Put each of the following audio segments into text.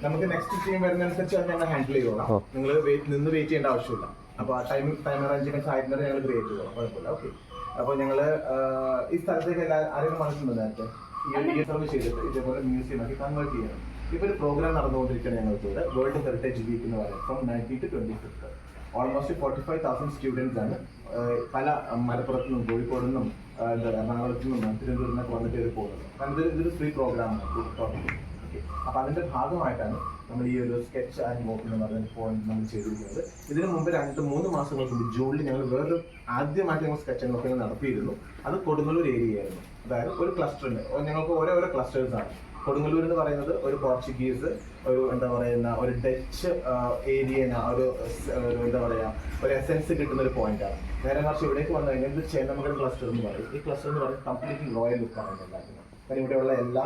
നമുക്ക് next team വരുന്നതനുസരിച്ച് അത് ഞങ്ങൾ ഹാൻഡിൽ ചെയ്തോളാം. നിങ്ങൾ നിന്ന് വെയിറ്റ് ചെയ്യേണ്ട ആവശ്യമില്ല. അപ്പോൾ ആ ടൈം അറേഞ്ച്മെന്റ്സ് ആയിട്ട് ഞങ്ങൾ ക്രിയേറ്റ് ചെയ്തോളാം, കുഴപ്പമില്ല. ഓക്കെ, അപ്പോൾ ഞങ്ങൾ ഈ സ്ഥലത്തേക്ക് ആരെങ്കിലും വന്നിട്ടുണ്ടോ നേരത്തെ? ഈ സർവ് ചെയ്തിട്ട് ഇതേപോലെ മ്യൂസിയം ആക്കി കൺവേർട്ട് ചെയ്യണം. ഇപ്പോൾ ഒരു പ്രോഗ്രാം നടന്നുകൊണ്ടിരിക്കുകയാണ് ഞങ്ങൾക്ക് ഇവിടെ, വേൾഡ് ഹെറിറ്റേജ് വീക്ക് എന്ന് പറയുന്നത്. ഫ്രം 19 to 25 ഓൾമോസ്റ്റ് 45,000 സ്റ്റുഡൻസ് ആണ് പല മലപ്പുറത്തു നിന്നും കോഴിക്കോട് നിന്നും എറണാകുളത്തു നിന്നും തിരുവനന്തപുരത്ത് നിന്നൊക്കെ വന്നിട്ട് ഇത് പോകുന്നത്. കാരണം ഇതൊരു ഫ്രീ പ്രോഗ്രാമാണ്. ഓക്കെ, അപ്പോൾ അതിൻ്റെ ഭാഗമായിട്ടാണ് നമ്മൾ ഈ ഒരു സ്കെച്ച് ആൻഡ് മോക്ക് എന്ന് പറയുന്ന പോയിന്റ് നമ്മൾ ചെയ്തിരിക്കുന്നത്. ഇതിന് മുമ്പ് 2-3 മാസങ്ങൾക്ക് മുമ്പ് ജൂണിൽ ഞങ്ങൾ ആദ്യമായിട്ട് ഞങ്ങൾ സ്കെച്ച് മോക്കിങ് നടത്തിയിരുന്നു. അത് കൊടുങ്ങല്ലൂർ ഏരിയ ആയിരുന്നു. അതായത് ഒരു ക്ലസ്റ്റർ ഉണ്ട്, ഞങ്ങൾക്ക് ഓരോ ക്ലസ്റ്റേഴ്സ് ആണ്. കൊടുങ്ങല്ലൂർ എന്ന് പറയുന്നത് ഒരു പോർച്ചുഗീസ്, ഒരു എന്താ പറയുന്ന ഒരു ഡച്ച് ഏരിയന ഒരു എന്താ പറയുക ഒരു എസെൻസ് കിട്ടുന്ന ഒരു പോയിന്റാണ്. നേരെ മറിച്ച് ഇവിടേക്ക് വന്നു കഴിഞ്ഞാൽ ഇത് ചേന്നമംഗലം ക്ലസ്റ്റർ എന്ന് പറയും. ഈ ക്ലസ്റ്റർ എന്ന് പറയുന്നത് കംപ്ലീറ്റ്ലി റോയൽ ലുക്കാണ് ഉണ്ടാക്കുന്നത്. കാരണം ഇവിടെയുള്ള എല്ലാ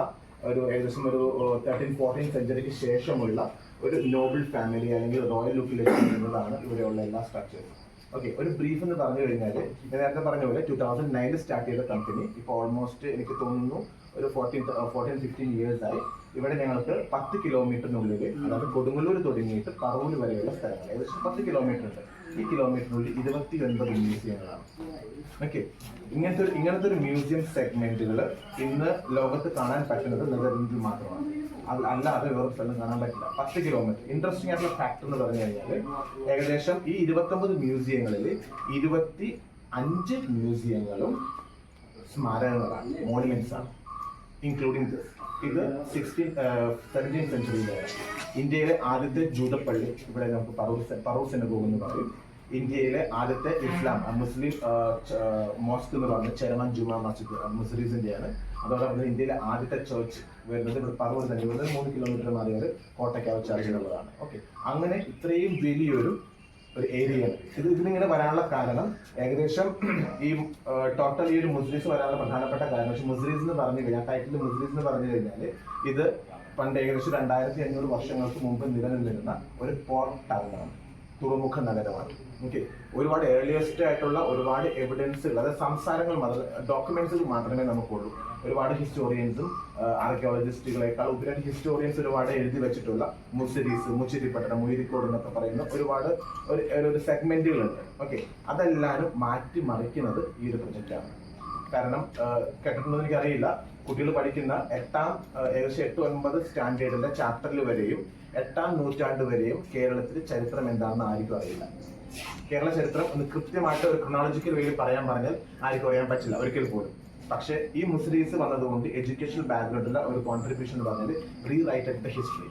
ഏകദേശം ഒരു 13-14 സെഞ്ചുറിക്ക് ശേഷമുള്ള ഒരു നോബിൾ ഫാമിലി അല്ലെങ്കിൽ റോയൽ ലുക്കിലേക്ക് വരുന്നതാണ് ഇവിടെയുള്ള എല്ലാ സ്ട്രക്ചേഴ്സും. ഓക്കെ, ഒരു ബ്രീഫ് എന്ന് പറഞ്ഞു കഴിഞ്ഞാൽ ഞാൻ നേരത്തെ പറഞ്ഞ പോലെ 2009 സ്റ്റാർട്ട് ചെയ്ത കമ്പനി ഇപ്പോൾ ഓൾമോസ്റ്റ് എനിക്ക് തോന്നുന്നു ഒരു 14-15 ഇയേഴ്സ് ആയി. ഇവിടെ ഞങ്ങൾക്ക് 10 കിലോമീറ്ററിനുള്ളിൽ, അതായത് കൊടുങ്ങല്ലൂർ തുടങ്ങിയിട്ട് പറവൂർ വരെയുള്ള സ്ഥലങ്ങൾ ഏകദേശം 10 കിലോമീറ്റർ ഉണ്ട്. ഈ കിലോമീറ്ററിനുള്ളിൽ 29 മ്യൂസിയങ്ങളാണ്. ഓക്കെ, ഇങ്ങനത്തെ ഒരു മ്യൂസിയം സെഗ്മെന്റുകൾ ഇന്ന് ലോകത്ത് കാണാൻ പറ്റുന്നത് നെതർലൻഡിൽ മാത്രമാണ്. അല്ലാതെ വേറെ സ്ഥലം കാണാൻ പറ്റില്ല. 10 കിലോമീറ്റർ. ഇൻട്രസ്റ്റിംഗ് ആയിട്ടുള്ള ഫാക്ടർ എന്ന് പറഞ്ഞു കഴിഞ്ഞാൽ ഏകദേശം ഈ 29 മ്യൂസിയങ്ങളിൽ 25 മ്യൂസിയങ്ങളും സ്മാരകങ്ങളാണ്, മോണുമെന്റ്സ് ആണ്, ഇൻക്ലൂഡിംഗ് ദിസ്. ഇത് 17th സെഞ്ചുറിയിലാണ്. ഇന്ത്യയിലെ ആദ്യത്തെ ജൂതപ്പള്ളി ഇവിടെ നമുക്ക് പറൂർ സിനഗോഗ് എന്ന് പറയും. ഇന്ത്യയിലെ ആദ്യത്തെ ഇസ്ലാം മുസ്ലിം മോസ്ക് എന്ന് പറയുന്നത് ചെരമാൻ ജുമാ മസ്ജിദ് മുസ്ലിംസിന്റെയാണ്. അതോടൊപ്പം ഇന്ത്യയിലെ ആദ്യത്തെ ചർച്ച് വരുന്നത് ഇവിടെ പറവൂർ തന്നെ, ഇവിടെ 3 കിലോമീറ്റർ മാറിയത് കോട്ടയ്ക്കാവ് ചർച്ചിലുള്ളതാണ്. ഓക്കെ, അങ്ങനെ ഇത്രയും വലിയൊരു ഏരിയയാണ് ഇതിനിങ്ങനെ വരാനുള്ള കാരണം. ഏകദേശം ഈ ടോട്ടൽ ഈ ഒരു മുസ്ലിംസ് വരാനുള്ള പ്രധാനപ്പെട്ട കാരണം, പക്ഷെ മുസ്ലിംസ് എന്ന് പറഞ്ഞു കഴിഞ്ഞാൽ ടൈറ്റിൽ മുസ്ലിംസ് എന്ന് പറഞ്ഞു കഴിഞ്ഞാൽ ഇത് പണ്ട് ഏകദേശം 2500 വർഷങ്ങൾക്ക് മുമ്പ് നിലനിന്നിരുന്ന ഒരു പോർട്ട് ടൗണാണ്, തുറമുഖ നഗരമാണ്. ഓക്കെ, ഒരുപാട് ഏർലിയസ്റ്റ് ആയിട്ടുള്ള ഒരുപാട് എവിഡൻസുകൾ, അതായത് സംസാരങ്ങൾ ഡോക്യുമെന്റ്സുകൾ മാത്രമേ നമുക്കുള്ളൂ. ഒരുപാട് ഹിസ്റ്റോറിയൻസും ആർക്കിയോളജിസ്റ്റുകളെക്കാൾ ഉപരിയായിട്ട് ഹിസ്റ്റോറിയൻസ് ഒരുപാട് എഴുതി വെച്ചിട്ടുള്ള മുസിരീസ്, മുച്ചിരിപ്പട്ടണം, മുയിരിക്കോട് എന്നൊക്കെ പറയുന്ന ഒരുപാട് ഒരു സെഗ്മെന്റുകളുണ്ട്. ഓക്കെ, അതെല്ലാവരും മാറ്റിമറിക്കുന്നത് ഈ ഒരു പ്രൊജക്റ്റാണ്. കാരണം കേട്ടിട്ടുണ്ടെന്ന് എനിക്കറിയില്ല, കുട്ടികൾ പഠിക്കുന്ന ഏകദേശം 8-9 സ്റ്റാൻഡേർഡിന്റെ ചാപ്റ്ററിൽ വരെയും 8ാം നൂറ്റാണ്ട് വരെയും കേരളത്തിൽ ചരിത്രം എന്താണെന്ന് ആർക്കും അറിയില്ല. കേരള ചരിത്രം ഒന്ന് കൃത്യമായിട്ട് ഒരു ക്രോണോളജിക്കൽ വേയിൽ പറയാൻ പറഞ്ഞാൽ ആർക്കും അറിയാൻ പറ്റില്ല ഒരിക്കൽ പോലും. പക്ഷേ ഈ മുസ്ലിംസ് വന്നതുകൊണ്ട് എഡ്യൂക്കേഷണൽ ബാക്ക്ഗ്രൗണ്ടിലെ ഒരു കോൺട്രിബ്യൂഷൻ എന്ന് പറഞ്ഞാൽ റീറൈറ്റ് ദ ഹിസ്റ്ററി.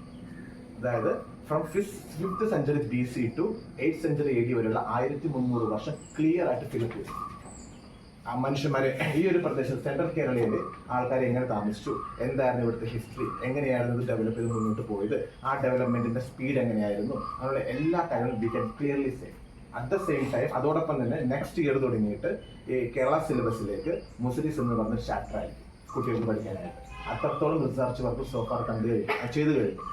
അതായത് from 5th century BC to 8th century AD വരെയുള്ള 1300 വർഷം ക്ലിയർ ആയിട്ട് ഫിലിപ്പ് ചെയ്തു. ആ മനുഷ്യന്മാരെ ഈ ഒരു പ്രദേശത്ത് സെൻട്രൽ കേരളയിലെ ആൾക്കാരെ എങ്ങനെ താമസിച്ചു, എന്തായിരുന്നു ഇവിടുത്തെ ഹിസ്റ്ററി, എങ്ങനെയായിരുന്നു ഇത് ഡെവലപ്പ് ചെയ്ത് മുന്നോട്ട് പോയത്, ആ ഡെവലപ്മെന്റിന്റെ സ്പീഡ് എങ്ങനെയായിരുന്നു, അങ്ങനെയുള്ള എല്ലാ കാര്യങ്ങളും we can clearly say. At the same time അതോടൊപ്പം തന്നെ നെക്സ്റ്റ് ഇയർ തുടങ്ങിയിട്ട് ഈ കേരള സിലബസിലേക്ക് മുസ്ലിംസ് എന്ന് പറഞ്ഞ ചാപ്റ്റർ ആയിരിക്കും കുട്ടികൾക്ക് പഠിക്കാനായിട്ട്. അത്രത്തോളം റിസർച്ച് വർക്ക് സോഫാർ ചെയ്തു കഴിഞ്ഞു.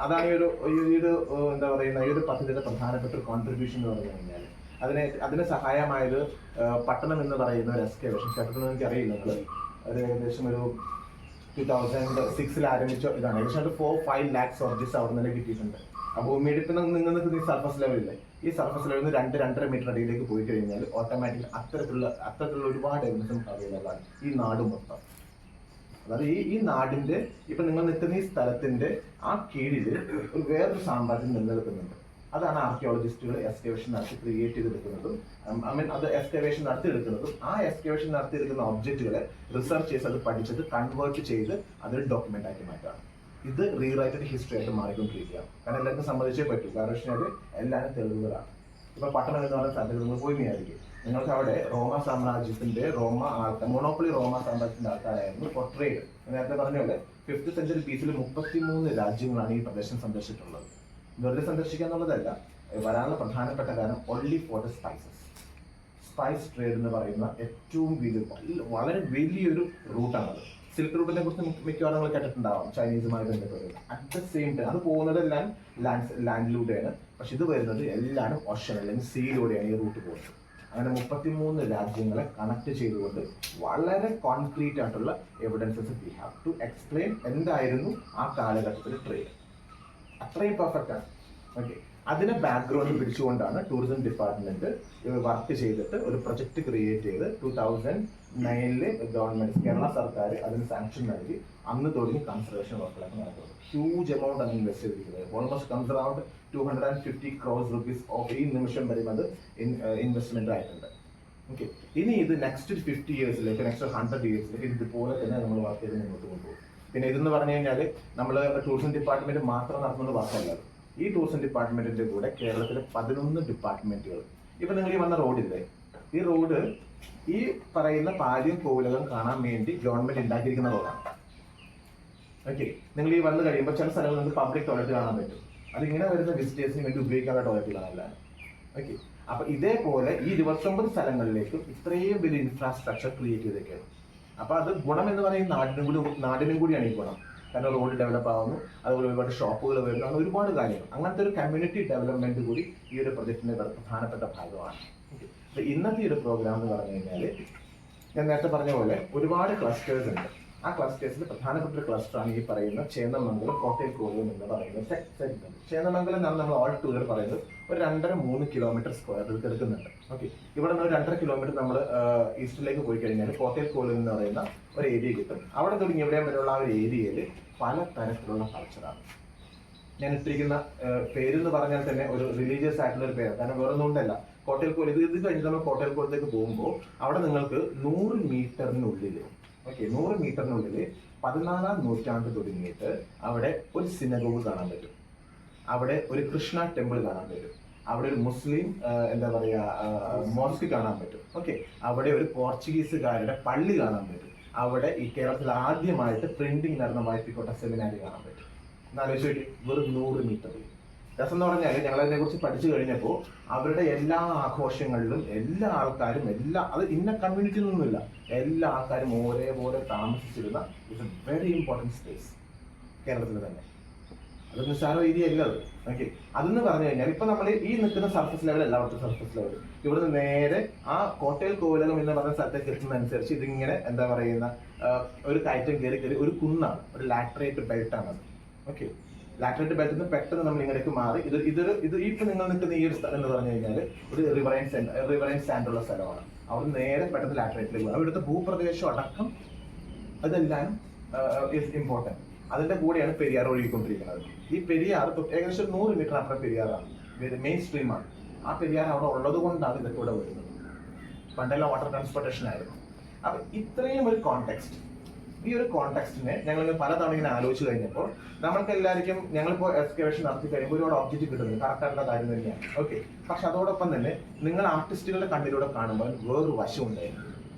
അതാണ് ഈ ഒരു എന്താ പറയുന്ന ഈ ഒരു പദ്ധതിയുടെ പ്രധാനപ്പെട്ട ഒരു കോൺട്രിബ്യൂഷൻ എന്ന് പറഞ്ഞു കഴിഞ്ഞാൽ അതിന് സഹായമായത് പട്ടണം എന്ന് പറയുന്ന ഒരു എക്സ്കവേഷൻ. കേട്ടിട്ടുണ്ടോ എനിക്ക് അറിയില്ല. അത് ഏകദേശം ഒരു 2006 ആരംഭിച്ച ഇതാണ്. ഏകദേശം ഒരു 4-5 lakhs ഓർജിസ് അവിടെ നിന്ന് കിട്ടിയിട്ടുണ്ട്. ആ ഭൂമിയുടെ ഇപ്പം നിങ്ങൾ നിൽക്കുന്ന ഈ സർഫസ് ലെവലില്ലേ, ഈ സർഫസ് ലെവലിൽ നിന്ന് 2-2.5 മീറ്റർ അടിയിലേക്ക് പോയി കഴിഞ്ഞാൽ ഓട്ടോമാറ്റിക് അത്തരത്തിലുള്ള ഒരുപാട് എവിഡൻസും അവൈലബിൾ ആണ് ഈ നാട് മൊത്തം. അതായത് ഈ നാടിന്റെ ഇപ്പൊ നിങ്ങൾ നിൽക്കുന്ന ഈ സ്ഥലത്തിന്റെ ആ കീഴിൽ ഒരു വേറൊരു സാമ്രാജ്യം നിലനിൽക്കുന്നുണ്ട്. അതാണ് ആർക്കിയോളജിസ്റ്റുകൾ എക്സ്കവേഷൻ നടത്തി ക്രിയേറ്റ് ചെയ്തെടുക്കുന്നതും അത് എക്സ്കവേഷൻ നടത്തിയെടുക്കുന്നതും ആ എക്സ്കവേഷൻ നടത്തിയെടുക്കുന്ന ഒബ്ജക്റ്റുകളെ റിസർച്ച് ചെയ്ത് അത് പഠിച്ചത് കൺവേർട്ട് ചെയ്ത് അതൊരു ഡോക്യുമെന്റ് ആക്കി മാറ്റാണ്. ഇത് റീറൈറ്റഡ് ഹിസ്റ്ററി ആയിട്ട് മാറിക്കൊണ്ടിരിക്കുകയാണ്. കാരണം എല്ലാവർക്കും സമ്മതിച്ചേ പറ്റൂ. കാരണം വെച്ചാൽ എല്ലാവരും തെളിവുകളാണ്. ഇപ്പൊ പട്ടണം എന്ന് പറയുന്ന സ്ഥലത്ത് നിങ്ങൾ പോയി വിചാരിക്കും നിങ്ങൾക്ക് അവിടെ റോമ സാമ്രാജ്യത്തിന്റെ മോണോപ്പൊളി റോമ സാമ്രാജ്യത്തിന്റെ ആൾക്കാരായിരുന്നു പോർട്രേഡ്. നേരത്തെ പറഞ്ഞ പോലെ 5th സെഞ്ചുറി പീസിൽ 33 രാജ്യങ്ങളാണ് ഈ പ്രദേശം സന്ദർശിച്ചിട്ടുള്ളത്. വെറുതെ സന്ദർശിക്കുക എന്നുള്ളതല്ല, വരാനുള്ള പ്രധാനപ്പെട്ട കാരണം only for the spice trade എന്ന് പറയുന്ന ഏറ്റവും വളരെ വലിയൊരു റൂട്ടാണത്. സിൽക്ക് റൂട്ടിനെ കുറിച്ച് മിക്കവാറും നിങ്ങൾ കേട്ടിട്ടുണ്ടാവും, ചൈനീസുമായി ബന്ധപ്പെട്ടത്. അറ്റ് ദ സെയിം ടൈം അത് പോകുന്നതെല്ലാം ലാൻഡിലൂടെയാണ്, പക്ഷെ ഇത് വരുന്നത് എല്ലാവരും ഓഷൻ അല്ലെങ്കിൽ സീയിലൂടെയാണ് ഈ റൂട്ട് പോകുന്നത്. അങ്ങനെ 33 രാജ്യങ്ങളെ കണക്ട് ചെയ്തുകൊണ്ട് വളരെ കോൺക്രീറ്റ് ആയിട്ടുള്ള evidences we have to explain എന്തായിരുന്നു ആ കാലഘട്ടത്തിൽ ട്രേഡ്. അത്രയും പെർഫെക്റ്റ് ആണ്. ഓക്കെ, അതിനെ ബാക്ക്ഗ്രൗണ്ട് പിടിച്ചുകൊണ്ടാണ് ടൂറിസം ഡിപ്പാർട്ട്മെന്റ് വർക്ക് ചെയ്തിട്ട് ഒരു പ്രൊജക്ട് ക്രിയേറ്റ് ചെയ്ത് 2009 ഗവൺമെന്റ് കേരള സർക്കാർ അതിന് സാങ്ഷൻ നൽകി അന്ന് തുടങ്ങി കൺസർവേഷൻ വർക്കുകളൊക്കെ നടക്കുന്നത്. ഹ്യൂജ് എമൗണ്ട് ആണ് ഇൻവെസ്റ്റ് ചെയ്തിരിക്കുന്നത്. Almost comes around 250 crores rupees of ഈ നിമിഷം വരെയും അത് ഇൻവെസ്റ്റ്മെന്റ് ആയിട്ടുണ്ട്. ഓക്കെ, ഇനി ഇത് നെക്സ്റ്റ് 50 yearsലേക്ക് നെക്സ്റ്റ് 100 yearsലേക്ക് ഇതുപോലെ തന്നെ നമ്മൾ വർക്ക് ചെയ്ത് മുന്നോട്ട് കൊണ്ടുപോകും. പിന്നെ ഇതെന്ന് പറഞ്ഞു കഴിഞ്ഞാൽ നമ്മൾ ടൂറിസം ഡിപ്പാർട്ട്മെന്റ് മാത്രം നടത്തുന്ന വർക്കല്ല. ഈ ടൂറിസം ഡിപ്പാർട്ട്മെന്റിന്റെ കൂടെ കേരളത്തിലെ 11 ഡിപ്പാർട്ട്മെന്റുകൾ. ഇപ്പൊ നിങ്ങൾ ഈ വന്ന റോഡില്ലേ, ഈ റോഡ് ഈ പറയുന്ന പാലിയം കോവിലകം കാണാൻ വേണ്ടി ഗവൺമെന്റ് ഉണ്ടാക്കിയിരിക്കുന്ന റോഡാണ്. ഓക്കെ, നിങ്ങൾ ഈ വന്ന് കഴിയുമ്പോൾ ചില സ്ഥലങ്ങളിൽ നിങ്ങൾക്ക് പബ്ലിക് ടോയ്ലറ്റ് കാണാൻ പറ്റും. അതിങ്ങനെ വരുന്ന വിസിറ്റേഴ്സിന് വേണ്ടി ഉപയോഗിക്കാനുള്ള ടോയ്ലറ്റുകളല്ല. ഓക്കെ, അപ്പൊ ഇതേപോലെ ഈ 29 സ്ഥലങ്ങളിലേക്കും ഇത്രയും വലിയ ഇൻഫ്രാസ്ട്രക്ചർ ക്രിയേറ്റ് ചെയ്തേക്കാണ്. അപ്പൊ അത് ഗുണം എന്ന് പറയുന്നത് നാടിനും കൂടിയാണ് ഈ ഗുണം. കാരണം റോഡ് ഡെവലപ്പ് ആവുന്നു, അതുപോലെ ഒരുപാട് ഷോപ്പുകൾ വരുന്നു, അങ്ങനെ ഒരുപാട് കാര്യങ്ങൾ. അങ്ങനത്തെ ഒരു കമ്മ്യൂണിറ്റി ഡെവലപ്മെന്റ് കൂടി ഈ ഒരു പ്രൊജക്ടിന്റെ പ്രധാനപ്പെട്ട ഭാഗമാണ്. ഇന്നത്തെ ഒരു പ്രോഗ്രാം എന്ന് പറഞ്ഞു കഴിഞ്ഞാൽ ഞാൻ നേരത്തെ പറഞ്ഞ പോലെ ഒരുപാട് ക്ലസ്റ്റേഴ്സ് ഉണ്ട്. ആ ക്ലസ്റ്റേഴ്സിൽ പ്രധാനപ്പെട്ട ഒരു ക്ലസ്റ്ററാണ് ഈ പറയുന്ന ചേന്നമംഗലം കോട്ടയം കോവിലം എന്ന് പറയുന്ന സെഗ്മെന്റ്. ചേന്നമംഗലം എന്നാണ് നമ്മൾ ഓൾ ടൂർ പറയുന്നത്. ഒരു 2.5-3 കിലോമീറ്റർ സ്ക്വയർ എടുക്കുന്നുണ്ട്. ഓക്കെ, ഇവിടെ നിന്ന് 2.5 കിലോമീറ്റർ നമ്മൾ ഈസ്റ്റിലേക്ക് പോയി കഴിഞ്ഞാൽ കോട്ടയം കോവിലം എന്ന് പറയുന്ന ഒരു ഏരിയ കിട്ടും. അവിടെ തുടങ്ങി എവിടെയും വരെയുള്ള ആ ഒരു ഏരിയയിൽ പല തരത്തിലുള്ള കൾച്ചറാണ്. ഞാൻ ഇട്ടിരിക്കുന്ന പേരെന്ന് പറഞ്ഞാൽ തന്നെ ഒരു റിലീജിയസ് ആയിട്ടുള്ള ഒരു പേര്. കാരണം വേറെ ഒന്നുകൊണ്ടല്ല, കോട്ടയം കോവിലം ഇത് കഴിഞ്ഞ് നമ്മൾ കോട്ടയം കോവിലത്തേക്ക് പോകുമ്പോൾ അവിടെ നിങ്ങൾക്ക് 100 മീറ്ററിനുള്ളിൽ 100 മീറ്ററിനുള്ളിൽ 14ാം നൂറ്റാണ്ട് തുടങ്ങിയിട്ട് അവിടെ ഒരു സിനഗോഗ് കാണാൻ പറ്റും, അവിടെ ഒരു കൃഷ്ണ ടെമ്പിൾ കാണാൻ പറ്റും, അവിടെ ഒരു മുസ്ലിം എന്താ പറയാ മോസ്ക് കാണാൻ പറ്റും. ഓക്കെ, അവിടെ ഒരു പോർച്ചുഗീസുകാരുടെ പള്ളി കാണാൻ പറ്റും, അവിടെ ഈ കേരളത്തിൽ ആദ്യമായിട്ട് പ്രിന്റിംഗ് നടന്ന വൈപ്പിക്കോട്ട സെമിനാരി കാണാൻ പറ്റും. എന്നാലോചിച്ച് വെറും 100 മീറ്ററിൽ. രസം എന്ന് പറഞ്ഞാൽ ഞങ്ങൾ അതിനെ കുറിച്ച് പഠിച്ചു കഴിഞ്ഞപ്പോൾ അവരുടെ എല്ലാ ആഘോഷങ്ങളിലും എല്ലാ ആൾക്കാരും അത് ഇന്ന കമ്മ്യൂണിറ്റി ഒന്നുമില്ല, എല്ലാ ആൾക്കാരും ഒരേപോലെ താമസിച്ചിരുന്ന it's A very important space കേരളത്തിൽ തന്നെ. അത് നിസ്സാര ഏരിയ അല്ല അത്. ഓക്കെ, അതെന്ന് പറഞ്ഞു കഴിഞ്ഞാൽ ഇപ്പൊ നമ്മൾ ഈ നിൽക്കുന്ന സർഫസ് ലെവൽ എല്ലാവർക്കും സർഫസ് ലെവൽ ഇവിടുന്ന് നേരെ ആ കോട്ടയം കോവിലകം എന്ന് പറയുന്ന സ്ഥലത്തേക്ക് എത്തുന്നതനുസരിച്ച് ഇതിങ്ങനെ എന്താ പറയുന്ന ഒരു കയറ്റം കയറി ഒരു കുന്നാണ്, ഒരു ലാറ്ററേറ്റ് ബെൽറ്റാണ് അത്. ഓക്കെ, ലാറ്ററേറ്റ് ബെൽറ്റിൽ നിന്ന് പെട്ടെന്ന് നമ്മൾ ഇങ്ങനെയൊക്കെ മാറി ഇത് ഇപ്പൊ നിങ്ങൾ നിൽക്കുന്ന ഈ ഒരു സ്ഥലം എന്ന് പറഞ്ഞു കഴിഞ്ഞാൽ ഒരു റിവറൈൻ സാൻഡ് ഉള്ള സ്ഥലമാണ്. അവിടെ നേരെ പെട്ടെന്ന് ലാറ്ററേറ്റിലേക്ക് പോകും. ഇവിടുത്തെ ഭൂപ്രദേശം അടക്കം അതെല്ലാം ഇമ്പോർട്ടൻറ്റ്. അതിന്റെ കൂടെയാണ് പെരിയാർ ഒഴുകിക്കൊണ്ടിരിക്കുന്നത്. ഈ പെരിയാർ ഏകദേശം 100 മീറ്റർ അപ്പുറം പെരിയാറാണ്, മെയിൻ സ്ട്രീമാണ്. ആ പെരിയാർ അവിടെ ഉള്ളത് കൊണ്ടാണ് ഇതൊക്കെ ഇവിടെ വരുന്നത്. പണ്ടെല്ലാം വാട്ടർ ട്രാൻസ്പോർട്ടേഷൻ ആയിരുന്നു. അപ്പൊ ഇത്രയും ഒരു കോണ്ടെക്സ്റ്റ്, ഈ ഒരു കോണ്ടെക്സ്റ്റിനെ ഞങ്ങൾ പലതവണ ഇങ്ങനെ ആലോചിച്ച് കഴിഞ്ഞപ്പോൾ നമ്മൾക്ക് എല്ലാവർക്കും ഞങ്ങളിപ്പോൾ എക്സ്കവേഷൻ നടത്തി കഴിയുമ്പോൾ ഒരുപാട് ഒബ്ജക്റ്റ് കിട്ടുന്നത് കറക്റ്റായിട്ടുള്ള കാര്യം തന്നെയാണ്. ഓക്കെ, പക്ഷെ അതോടൊപ്പം തന്നെ നിങ്ങൾ ആർട്ടിസ്റ്റുകളുടെ കണ്ണിലൂടെ കാണുമ്പോൾ വേറൊരു വശം ഉണ്ടായിരുന്നു.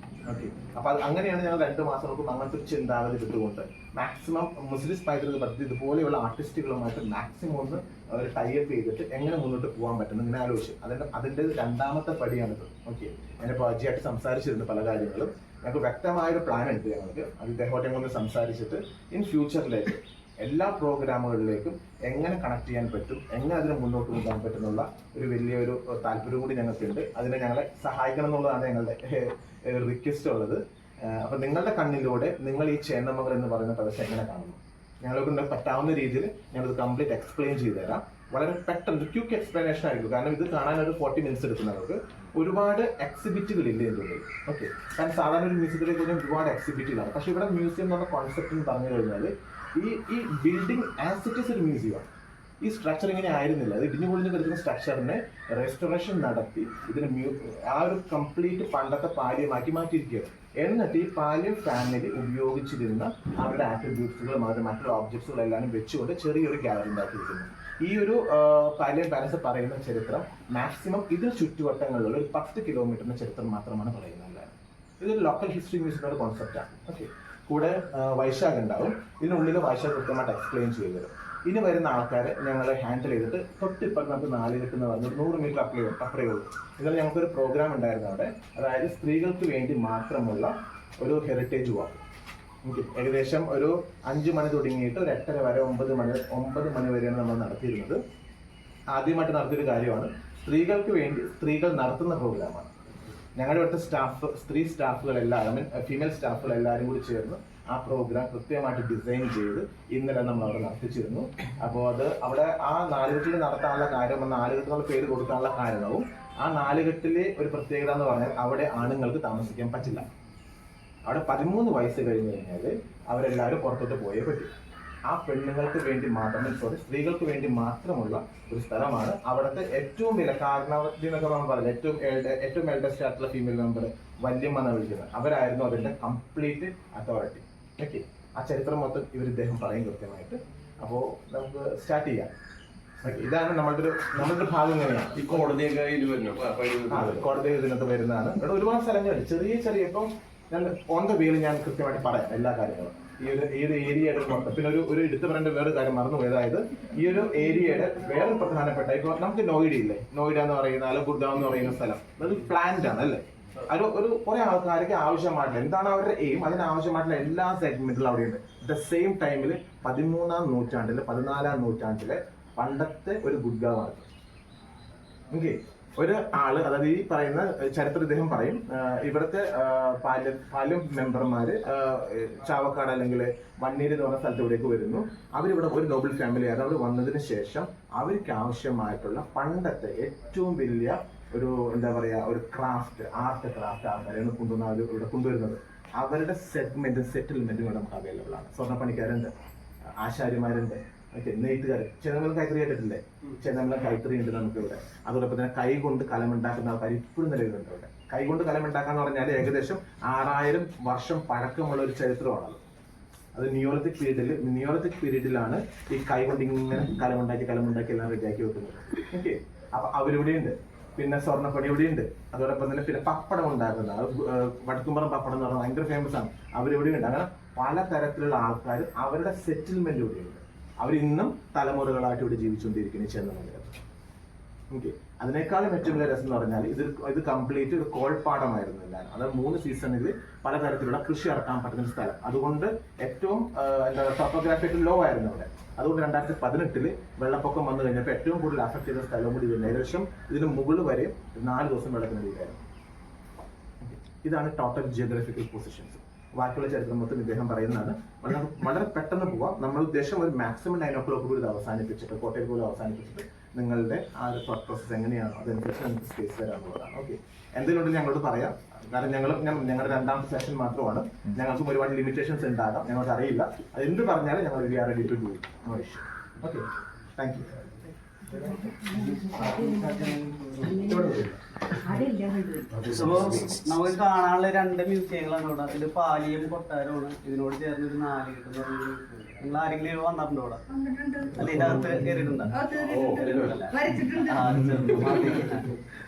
ഓക്കെ, അപ്പൊ അങ്ങനെയാണ് ഞങ്ങൾ 2 മാസം നോക്കും അങ്ങനത്തെ ഒരു ചിന്താഗതി വിട്ടുകൊണ്ട് മാക്സിമം മുസ്ലിം പൈതൃക പദ്ധതി ഇതുപോലെയുള്ള ആർട്ടിസ്റ്റുകളുമായിട്ട് മാക്സിമം ഒന്ന് ഒരു ടൈപ്പ് ചെയ്തിട്ട് എങ്ങനെ മുന്നോട്ട് പോകാൻ പറ്റുന്നു ഇങ്ങനെ ആലോചിച്ച് അതിന്റെ 2ാമത്തെ പടിയാണിത്. ഓക്കെ, ഞാനിപ്പോൾ അജിയായിട്ട് സംസാരിച്ചിരുന്നു പല കാര്യങ്ങളും. ഞങ്ങൾക്ക് വ്യക്തമായൊരു പ്ലാൻ ഉണ്ട്. ഞങ്ങൾക്ക് ഇദ്ദേഹമായിട്ട് ഞങ്ങളൊന്ന് സംസാരിച്ചിട്ട് ഇൻ ഫ്യൂച്ചറിലേക്ക് എല്ലാ പ്രോഗ്രാമുകളിലേക്കും എങ്ങനെ കണക്ട് ചെയ്യാൻ പറ്റും, എങ്ങനെ അതിനെ മുന്നോട്ട് കൊണ്ടുപോകാൻ പറ്റുന്നുള്ള ഒരു വലിയൊരു താല്പര്യം കൂടി ഞങ്ങൾക്കുണ്ട്. അതിനെ ഞങ്ങളെ സഹായിക്കണം എന്നുള്ളതാണ് ഞങ്ങളുടെ റിക്വസ്റ്റ് ഉള്ളത്. അപ്പൊ നിങ്ങളുടെ കണ്ണിലൂടെ നിങ്ങൾ ഈ ചേന്നമംഗലം എന്ന് പറയുന്ന പ്രദേശം എങ്ങനെ കാണുന്നു, ഞങ്ങൾക്ക് പറ്റാവുന്ന രീതിയിൽ ഞാനത് കംപ്ലീറ്റ് എക്സ്പ്ലെയിൻ ചെയ്തു തരാം. വളരെ പെട്ടെന്ന് ക്വിക്ക് എക്സ്പ്ലനേഷൻ ആയിരിക്കും. കാരണം ഇത് കാണാൻ ഒരു 40 മിനിറ്റ്സ് എടുക്കുന്നവർക്ക് ഒരുപാട് എക്സിബിറ്റുകൾ ഇല്ല ഇതിനുള്ളിൽ. ഓക്കെ, കാരണം സാധാരണ ഒരു മ്യൂസിയത്തിലേക്ക് കഴിഞ്ഞാൽ ഒരുപാട് എക്സിബിറ്റുകളാണ്. പക്ഷെ ഇവിടെ മ്യൂസിയം എന്നുള്ള കോൺസെപ്റ്റ് എന്ന് പറഞ്ഞു കഴിഞ്ഞാൽ ഈ ബിൽഡിംഗ് ആസ് ഇറ്റ് ഈസ് ഒരു മ്യൂസിയമാണ്. ഈ സ്ട്രക്ചർ ഇങ്ങനെ ആയിരുന്നില്ല. അത് ഇടിഞ്ഞു പൊളിഞ്ഞ് കിടക്കുന്ന സ്ട്രക്ചറിനെ റെസ്റ്റോറേഷൻ നടത്തി ഇതിന് ആ ഒരു കംപ്ലീറ്റ് പണ്ടത്തെ പാലിയമാക്കി മാറ്റിയിരിക്കുകയാണ്. എന്നിട്ട് ഈ പാലിയം ഫാമിലി ഉപയോഗിച്ചിരുന്ന അവരുടെ ആട്രിബ്യൂട്ട്സുകളും അവരുടെ മറ്റുള്ള ഓബ്ജക്ട്സുകളെല്ലാം വെച്ചുകൊണ്ട് ചെറിയൊരു ഗാലറി ഉണ്ടാക്കിയിരിക്കുന്നു. ഈ ഒരു പാലിയം പാലസ് പറയുന്ന ചരിത്രം മാക്സിമം ഇതിന് ചുറ്റുവട്ടങ്ങളിലുള്ള ഒരു 10 കിലോമീറ്ററിന്റെ ചരിത്രം മാത്രമാണ് പറയുന്നത്. ഇതൊരു ലോക്കൽ ഹിസ്റ്ററി മ്യൂസിയത്തിന്റെ കോൺസെപ്റ്റാണ്. ഓക്കെ, കൂടെ വൈശാഖ് ഉണ്ടാവും. ഇതിനുള്ളിൽ വൈശാഖ് കൃത്യമായിട്ട് എക്സ്പ്ലെയിൻ ചെയ്തു തരും. ഇനി വരുന്ന ആൾക്കാരെ ഞങ്ങൾ ഹാൻഡിൽ ചെയ്തിട്ട് തൊട്ടിപ്പം നമുക്ക് 4 കെട്ടെന്ന് പറഞ്ഞിട്ട് 100 മീറ്റർ അപ്പറേ ഉള്ളൂ. ഇന്നലെ ഞങ്ങൾക്കൊരു പ്രോഗ്രാം ഉണ്ടായിരുന്നു അവിടെ. അതായത് സ്ത്രീകൾക്ക് വേണ്ടി മാത്രമുള്ള ഒരു ഹെറിറ്റേജ് വാക്ക്. ഏകദേശം ഒരു 5 മണി തുടങ്ങിയിട്ട് ഒരു 8:30 വരെ 9 മണി വരെയാണ് നമ്മൾ നടത്തിയിരുന്നത്. ആദ്യമായിട്ട് നടത്തിയൊരു കാര്യമാണ്. സ്ത്രീകൾക്ക് വേണ്ടി സ്ത്രീകൾ നടത്തുന്ന പ്രോഗ്രാമാണ്. ഞങ്ങളുടെ ഇവിടുത്തെ സ്ത്രീ സ്റ്റാഫുകളെല്ലാം, ഫീമെയിൽ സ്റ്റാഫുകളെല്ലാവരും കൂടി ചേർന്ന് ആ പ്രോഗ്രാം കൃത്യമായിട്ട് ഡിസൈൻ ചെയ്ത് ഇന്നലെ നമ്മൾ അവിടെ നടത്തിച്ചിരുന്നു. അപ്പോൾ അത് അവിടെ ആ 4 കെട്ടിൽ നടത്താനുള്ള കാര്യം, 4 കെട്ടുള്ള പേര് കൊടുക്കാനുള്ള കാരണവും ആ 4 കെട്ടിലെ ഒരു പ്രത്യേകത എന്ന് പറഞ്ഞാൽ അവിടെ ആണുങ്ങൾക്ക് താമസിക്കാൻ പറ്റില്ല. അവിടെ 13 വയസ്സ് കഴിഞ്ഞ് കഴിഞ്ഞാൽ അവരെല്ലാവരും പുറത്തോട്ട് പോയേ പറ്റും. ആ പെണ്ണുങ്ങൾക്ക് വേണ്ടി മാത്രം, സ്ത്രീകൾക്ക് വേണ്ടി മാത്രമുള്ള ഒരു സ്ഥലമാണ്. അവിടുത്തെ ഏറ്റവും വില കാരണവതി എന്നൊക്കെ നമ്മൾ പറയുന്നത് ഏറ്റവും എൽഡസ്റ്റ് ആയിട്ടുള്ള ഫീമെയിൽ മെമ്പർ വല്യമ്മ എന്ന് വിളിക്കുന്നത് അവരായിരുന്നു അതിന്റെ കംപ്ലീറ്റ് അതോറിറ്റി. ഓക്കെ, ആ ചരിത്രം മൊത്തം ഇദ്ദേഹം പറയും കൃത്യമായിട്ട്. അപ്പോൾ നമുക്ക് സ്റ്റാർട്ട് ചെയ്യാം. ഇതാണ് നമ്മളുടെ ഭാഗം. എങ്ങനെയാണ് ഈ കോടതിയൊക്കെ ഇതിനകത്ത് വരുന്നതാണ്. ഇവിടെ ഒരുപാട് സ്ഥലങ്ങളുണ്ട്, ചെറിയ ഇപ്പം ഞാൻ ഓൺ ദ വേയിൽ ഞാൻ കൃത്യമായിട്ട് പറയാം എല്ലാ കാര്യങ്ങളും. ഈ ഒരു ഏരിയയുടെ മൊത്തം. പിന്നെ ഒരു എടുത്തു പറയേണ്ട വേറൊരു കാര്യം മറന്നുപോയി. അതായത് ഈ ഒരു ഏരിയയുടെ വേറെ പ്രധാനപ്പെട്ട, ഇപ്പൊ നമുക്ക് നോയിഡ ഇല്ലേ, നോയിഡ എന്ന് പറയുന്ന അല്ലെങ്കിൽ ഗുഡ്ഗാവ് എന്ന് പറയുന്ന സ്ഥലം, അത് പ്ലാന്റ് ആണ് അല്ലേ. ഒരു കുറെ ആൾക്കാർക്ക് ആവശ്യമായിട്ടുള്ള എന്താണ് അവരുടെ എയിം, അതിനാവശ്യമായിട്ടുള്ള എല്ലാ സെഗ്മെന്റിലും അവിടെയുണ്ട്. അറ്റ് ദ സെയിം ടൈമിൽ 13-ാം നൂറ്റാണ്ടില് 14-ാം നൂറ്റാണ്ടിലെ പണ്ടത്തെ ഒരു ഗുഡ്ഗാവാണ്. ഓക്കെ, ഒരു ആള്, അതായത് ഈ പറയുന്ന ചരിത്രം ഇദ്ദേഹം പറയും. ഇവിടുത്തെ പാലം മെമ്പർമാര് ചാവക്കാട് അല്ലെങ്കിൽ വണ്ണീര് എന്ന് പറഞ്ഞ സ്ഥലത്ത് ഇവിടേക്ക് വരുന്നു. അവരിവിടെ ഒരു നോബിൾ ഫാമിലിയാണ്. അവർ വന്നതിന് ശേഷം അവർക്ക് ആവശ്യമായിട്ടുള്ള പണ്ടത്തെ ഏറ്റവും വലിയ ഒരു എന്താ പറയാ ഒരു ആർട്ട് ക്രാഫ്റ്റ് ആൾക്കാരെയാണ് ഇവിടെ കൊണ്ടുവരുന്നത്. അവരുടെ സെറ്റിൽമെന്റും ഇവിടെ നമുക്ക് അവൈലബിൾ ആണ്. സ്വർണ്ണപ്പണിക്കാരുണ്ട്, ആശാരിമാരുണ്ട്, നെയ്ത്തുകാർ, ചെന്നമലം കൈത്തറി കേട്ടിട്ടില്ലേ? ചെന്നമലം കൈത്തറി ഉണ്ട് നമുക്ക് ഇവിടെ. അതോടൊപ്പം തന്നെ കൈ കൊണ്ട് കലമുണ്ടാക്കുന്ന ആൾക്കാർ ഇപ്പോഴും നിലവിലുണ്ട് ഇവിടെ. കൈ കൊണ്ട് കലമുണ്ടാക്കാന്ന് പറഞ്ഞാൽ ഏകദേശം 6000 വർഷം പഴക്കമുള്ള ഒരു ചരിത്രമാണ്. അത് നിയോളിത്തിക് പീരീഡിലാണ് ഈ കൈ കൊണ്ട് ഇങ്ങനെ കലമുണ്ടാക്കി എല്ലാം റെഡിയാക്കി വെക്കുന്നത്. ഓക്കെ, അപ്പൊ അവരിവിടെയുണ്ട്. പിന്നെ സ്വർണ്ണപ്പണി ഇവിടെയുണ്ട്. അതോടൊപ്പം തന്നെ പിന്നെ പപ്പടം ഉണ്ടാക്കുന്ന വടക്കുംപുറം പപ്പടം എന്ന് പറഞ്ഞാൽ ഭയങ്കര ഫേമസ് ആണ്. അവരിവിടെയുണ്ട്. അങ്ങനെ പല തരത്തിലുള്ള ആൾക്കാർ അവരുടെ സെറ്റിൽമെന്റ് ഇവിടെയുണ്ട്. അവരിന്നും തലമുറകളായിട്ട് ഇവിടെ ജീവിച്ചുകൊണ്ടിരിക്കുന്ന ചെന്നമംഗലത്ത്. ഓക്കെ, അതിനേക്കാളും ഏറ്റവും വലിയ രസം എന്ന് പറഞ്ഞാൽ ഇത് കംപ്ലീറ്റ് ഒരു കോൾപ്പാടമായിരുന്നു. എല്ലാവരും അത് 3 സീസണിൽ പലതരത്തിലുള്ള കൃഷി ഇറക്കാൻ പറ്റുന്ന സ്ഥലം. അതുകൊണ്ട് ഏറ്റവും ടോപ്പോഗ്രാഫിക്കൽ ലോ ആയിരുന്നു അവിടെ. അതുകൊണ്ട് 2018 വെള്ളപ്പൊക്കം വന്നു കഴിഞ്ഞപ്പോൾ ഏറ്റവും കൂടുതൽ അഫക്ട് ചെയ്ത സ്ഥലവും കൂടി വരുന്നത്. ഏകദേശം ഇതിന് മുകളിൽ വരെ 4 ദിവസം വെള്ളത്തിനടിയിലായിരുന്നു. ഇതാണ് ടോട്ടൽ ജിയോഗ്രഫിക്കൽ പൊസിഷൻസ്. ബാക്കിയുള്ള ചരിത്രം മൊത്തം ഇദ്ദേഹം പറയുന്നതാണ്. വളരെ പെട്ടെന്ന് പോവാം. നമ്മൾ ഉദ്ദേശം ഒരു മാക്സിമം 9 o'clock കൂടി ഇത് അവസാനിപ്പിച്ചിട്ട്, കോട്ടയം പോലും അവസാനിപ്പിച്ചിട്ട് നിങ്ങളുടെ ആ ഒരു തോട്ട് പ്രോസസ് എങ്ങനെയാണോ അതനുസരിച്ച് നമുക്ക് സ്പേസ് തരാനുള്ളതാണ്. ഓക്കെ, എന്തെങ്കിലും ഞങ്ങളോട് പറയാം. കാരണം ഞങ്ങളുടെ 2ാമത്തെ സെഷൻ മാത്രമാണ്. ഞങ്ങൾക്കും ഒരുപാട് ലിമിറ്റേഷൻസ് ഉണ്ടാകാം, ഞങ്ങൾക്ക് അറിയില്ല. അത് എന്ത് പറഞ്ഞാലും ഞങ്ങൾ we are ready to do it. No issue. Okay, thank you. നമുക്ക് കാണാനുള്ള 2 മ്യൂസിയങ്ങളാണ് ഇവിടെ. ഇത് പാലിയം കൊട്ടാരമാണ്. ഇതിനോട് ചേർന്ന് ഒരു 4 കെട്ട് എന്ന് പറഞ്ഞ നിങ്ങൾ ആരെങ്കിലും വന്നിട്ടുണ്ടോ ഇവിടെ? അല്ല, ഇതിനകത്ത് കയറിയിട്ടുണ്ടോ?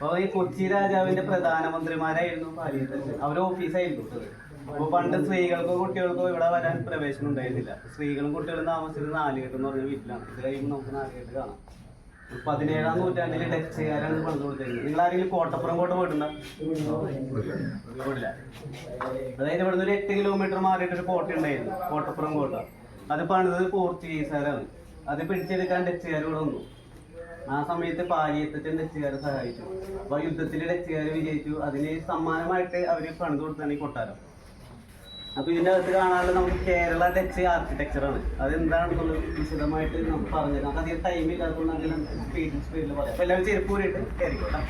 അപ്പൊ ഈ കൊച്ചി രാജാവിന്റെ പ്രധാനമന്ത്രിമാരായിരുന്നു പാലിയത്തെ. അവര് ഓഫീസായിരുന്നു. അപ്പൊ പണ്ട് സ്ത്രീകൾക്കോ കുട്ടികൾക്കോ ഇവിടെ വരാൻ പ്രവേശനം ഉണ്ടായിരുന്നില്ല. സ്ത്രീകളും കുട്ടികളും താമസിച്ചത് 4 കെട്ട് എന്ന് പറഞ്ഞ വീട്ടിലാണ്. ഇത് കഴിയുമ്പോൾ നമുക്ക് 4 കെട്ട് കാണാം. 17-ാം നൂറ്റാണ്ടിൽ ഡച്ചുകാരാണ് പണിത് കൊടുത്തിരുന്നത്. നിങ്ങൾ ആരെങ്കിലും കോട്ടപ്പുറം കോട്ട പോയിട്ടുണ്ടോ? അതായത് ഇവിടെ നിന്ന് ഒരു 8 കിലോമീറ്റർ മാറിയിട്ടൊരു കോട്ട ഉണ്ടായിരുന്നു, കോട്ടപ്പുറം കോട്ട. അത് പണിതത് പോർച്ചുഗീസുകാരാണ്. അത് പിടിച്ചെടുക്കാൻ ഡച്ചുകാർ ഇവിടെ വന്നു. ആ സമയത്ത് പാലിയത്തച്ഛൻ ഡച്ചുകാരെ സഹായിച്ചു. അപ്പൊ യുദ്ധത്തിൽ ഡച്ചുകാർ വിജയിച്ചു. അതിന് സമ്മാനമായിട്ട് അവര് പണിത് കൊടുത്താണ് ഈ കൊട്ടാരം. അപ്പൊ ഇതിന്റെ അകത്ത് കാണാനുള്ള നമുക്ക് കേരള ഡച്ച് ആർക്കിടെക്ചറാണ്. അതെന്താണെന്നുള്ളത് വിശദമായിട്ട് നമുക്ക് പറഞ്ഞു. നമുക്ക് അധികം ടൈം ഇല്ലാത്തതുകൊണ്ട് അങ്ങനെ സ്പീഡിൽ പറയാം. അപ്പൊ എല്ലാവരും ചെരുപ്പ് കൂടിയിട്ട് കയറിക്കോട്ടെ.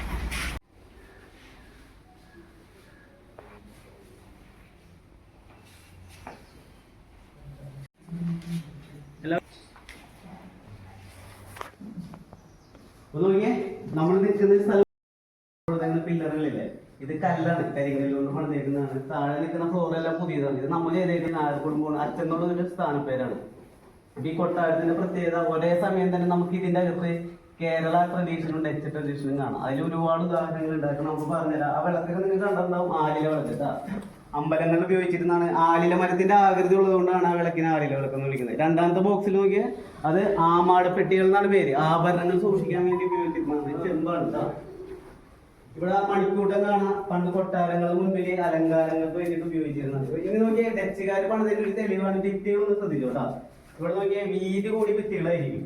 നോക്കിയേ, നമ്മൾ നിൽക്കുന്ന സ്ഥലം പില്ലറുകളില്ലേ, ഇത് കല്ലാണ്, കരിങ്കല്ലുകൊണ്ട് പണിതേക്കുന്നതാണ്. താഴെ നിൽക്കുന്ന ഫ്ലോറെല്ലാം പുതിയതാണ്. ഇത് നമ്മൾ ചെയ്തേക്കുന്ന ആർക്കുടുമ്പോൾ അച്ഛനോട് ഒരു സ്ഥാനപ്പേരാണ്. ഈ കൊട്ടാരത്തിന്റെ പ്രത്യേകത ഒരേ സമയം തന്നെ നമുക്ക് ഇതിന്റെ അകത്ത് കേരള ട്രഡീഷനും ഡച്ച് ട്രഡീഷനും കാണാം. അതിൽ ഒരുപാട് ഉദാഹരണങ്ങൾ ഉണ്ടാക്കണം. നമുക്ക് പറഞ്ഞുതരാം. ആ വിളക്കൊക്കെ നിങ്ങൾ കണ്ടിട്ടുണ്ടാവും, ആലില വിളക്ക്. അമ്പലങ്ങളിൽ ഉപയോഗിച്ചിരുന്നാണ്. ആലില മരത്തിന്റെ ആകൃതി ഉള്ളതുകൊണ്ടാണ് ആ വിളക്കിന് ആലില വിളക്ക് എന്ന് വിളിക്കുന്നത്. രണ്ടാമത്തെ ബോക്സിൽ നോക്കിയാൽ അത് ആമാടപ്പെട്ടികൾ എന്നാണ് പേര്. ആഭരണങ്ങൾ സൂക്ഷിക്കാൻ വേണ്ടി ഉപയോഗിച്ചിരുന്നതാണ്. ചെമ്പാണ്. ഇവിടെ മണിക്കൂട്ടം കാണാം. പണ്ട് കൊട്ടാരങ്ങൾ മുൻപിൽ അലങ്കാരങ്ങൾക്ക് വേണ്ടിയിട്ട് ഉപയോഗിച്ചിരുന്നത്. ഇനി നോക്കിയാൽ ഡച്ചുകാർ പണിതിന്റെ ഒരു തെളിവാണ്. ഭിത്തികളൊന്ന് ശ്രദ്ധിച്ചോട്ടാ. ഇവിടെ നോക്കിയാൽ വീതി കൂടി ഭിത്തികളായിരിക്കും.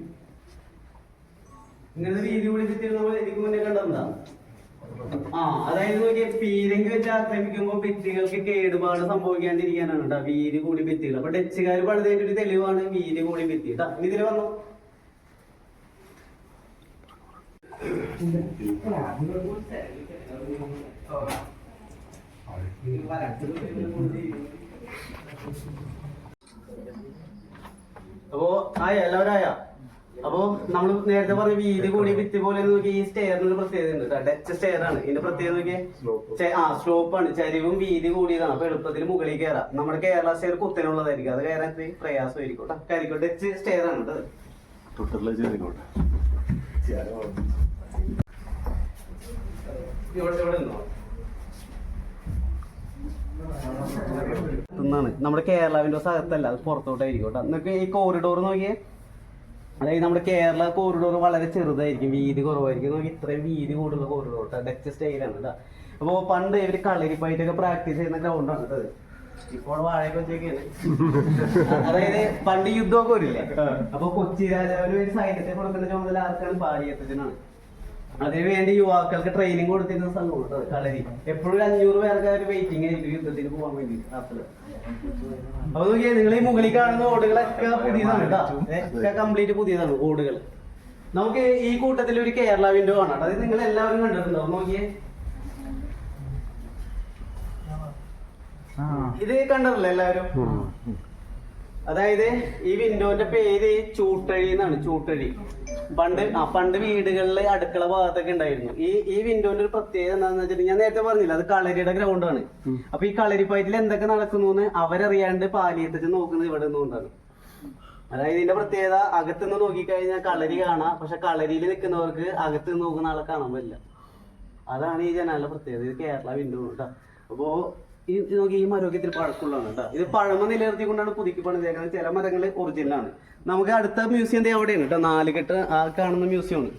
ഇങ്ങനത്തെ വീതി കൂടി ഭിത്തികൾ നമ്മൾ എനിക്ക് മുന്നേ കണ്ടെന്താ അതായത് നോക്കിയാൽ പീരങ്കി വെച്ച് ആക്രമിക്കുമ്പോൾ ഭിത്തികൾക്ക് കേടുപാട് സംഭവിക്കാണ്ടിരിക്കാനാണ് കേട്ടോ വീതി കൂടി ഭിത്തികൾ. അപ്പൊ ഡച്ചുകാർ പണിതതിന്റെ ഒരു തെളിവാണ് വീതി കൂടി ഭിത്തി കേട്ടാ. ഇനി ഇതിൽ വന്നു അപ്പോ എല്ലാവരും അപ്പോ നമ്മൾ നേരത്തെ പറഞ്ഞ വീതി കൂടി ഭിത്തി പോലെ നോക്കി ഈ സ്റ്റെയറിനൊരു പ്രത്യേകത ഉണ്ട്. ഡച്ച് സ്റ്റെയർ ആണ്. ഇതിന്റെ പ്രത്യേകത നോക്കിയേ സ്ലോപ്പാണ്. ചരിവും വീതി കൂടിയതാണ്. അപ്പൊ എളുപ്പത്തിൽ മുകളിൽ കയറാം. നമ്മുടെ കേരള സ്റ്റെയർ കുത്തനുള്ളതായിരിക്കും. അത് കയറാൻ ഇത്രയും പ്രയാസമായിരിക്കും. കരിക്കോട്ടെ ഡച്ച് സ്റ്റെയർ ആണ് കേട്ടത്. നമ്മുടെ കേരള വിൻഡോസ് അകത്തല്ല, അത് പുറത്തോട്ടായിരിക്കും കേട്ടോ. നിങ്ങൾക്ക് ഈ കോറിഡോർ നോക്കിയേ, അതായത് നമ്മുടെ കേരള കോറിഡോർ വളരെ ചെറുതായിരിക്കും, വീതി കുറവായിരിക്കും. നോക്കി ഇത്രയും വീതി കൂടുതലുള്ള കോറിഡോർ ഡച്ച് സ്റ്റൈലാണ് കേട്ടോ. അപ്പോൾ പണ്ട് ഇവര് കളരിപ്പായിട്ടൊക്കെ പ്രാക്ടീസ് ചെയ്യുന്ന ഗ്രൗണ്ടാണ് കേട്ടത്. ഇപ്പോൾ വാഴയൊക്കെ വെച്ചൊക്കെയാണ്. അതായത് പണ്ട് യുദ്ധമൊക്കെ വരില്ലേ, അപ്പൊ കൊച്ചി രാജാവിന് വേണ്ടി സൈന്യത്തെ കൊടുക്കുന്ന ചുമതല ആർക്കാണ്? പാലിയത്തച്ഛനാണ്. അതിനുവേണ്ടി യുവാക്കൾക്ക് ട്രെയിനിങ് കൊടുത്തിരുന്ന സ്ഥലമാണ് കേട്ടോ കളരി. എപ്പോഴും 500 പേർക്ക് ഒരു വെയിറ്റിംഗ് ആയിരിക്കും യുദ്ധത്തിന് പോകാൻ വേണ്ടി രാത്രി. അപ്പൊ നോക്കിയാൽ നിങ്ങൾ ഈ മുകളിൽ കാണുന്ന ഓടുകളൊക്കെ പുതിയതാണ് കേട്ടോ. ഒക്കെ കംപ്ലീറ്റ് പുതിയതാണ് ഓടുകൾ. നമുക്ക് ഈ കൂട്ടത്തിൽ ഒരു കേരള വിൻഡോ കാണാം. അത് നിങ്ങൾ എല്ലാവരും കണ്ടിട്ടുണ്ടാവും. നോക്കിയേ, ഇത് കണ്ടതല്ലേ എല്ലാവരും? അതായത് ഈ വിൻഡോന്റെ പേര് ചൂട്ടഴി എന്നാണ്. ചൂട്ടഴി പണ്ട് വീടുകളിൽ അടുക്കള ഭാഗത്തൊക്കെ ഉണ്ടായിരുന്നു. ഈ വിൻഡോന്റെ ഒരു പ്രത്യേകത എന്താണെന്ന് വെച്ചിട്ടുണ്ടെങ്കിൽ ഞാൻ നേരത്തെ പറഞ്ഞില്ല, അത് കളരിയുടെ ഗ്രൗണ്ടാണ്. അപ്പൊ ഈ കളരിപ്പയറ്റിൽ എന്തൊക്കെ നടക്കുന്നു അവരറിയാണ്ട് പാലിയത്തച്ഛൻ നോക്കുന്നത് ഇവിടെ നിന്നുകൊണ്ടാണ്. അതായത് ഇതിന്റെ പ്രത്യേകത അകത്തുനിന്ന് നോക്കിക്കഴിഞ്ഞാൽ കളരി കാണാം, പക്ഷെ കളരിയിൽ നിൽക്കുന്നവർക്ക് അകത്ത് നിന്ന് നോക്കുന്ന ആളെ കാണാൻ പറ്റില്ല. അതാണ് ഈ ജനാലിന്റെ പ്രത്യേകത. ഇത് കേരള വിൻഡോ കേട്ടോ. അപ്പോ നോക്കി ഈ മരമൊക്കെ ഇത്തിരി പഴക്കമുള്ളതാണ് കേട്ടോ. ഇത് പഴമ നിലനിർത്തിക്കൊണ്ടാണ് പുതുക്കി പണിതേക്കുന്നത്. ചില മരങ്ങൾ ഒറിജിനലാണ്. നമുക്ക് അടുത്ത മ്യൂസിയം അവിടെയാണ് കേട്ടോ. 4 കെട്ട് ആ കാണുന്ന മ്യൂസിയമാണ്.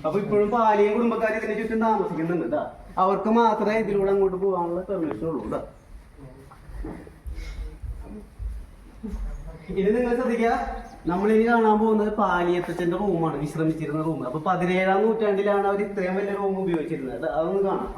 അപ്പൊ ഇപ്പോഴും പാലിയും കുടുംബക്കാർ ഇതിനെ ചുറ്റും താമസിക്കുന്നുണ്ട് കേട്ടോ. അവർക്ക് മാത്രമേ ഇതിലൂടെ അങ്ങോട്ട് പോകാനുള്ള പെർമിഷൻ ഉള്ളൂ കേട്ടോ. ഇത് നിങ്ങൾ ശ്രദ്ധിക്കുക, നമ്മളിനി കാണാൻ പോകുന്നത് പാലിയത്തച്ഛന്റെ റൂമാണ്, വിശ്രമിച്ചിരുന്ന റൂം. അപ്പൊ 17-ാം നൂറ്റാണ്ടിലാണ് അവർ ഇത്രയും വലിയ റൂം ഉപയോഗിച്ചിരുന്നത്. അതൊന്ന് കാണാം.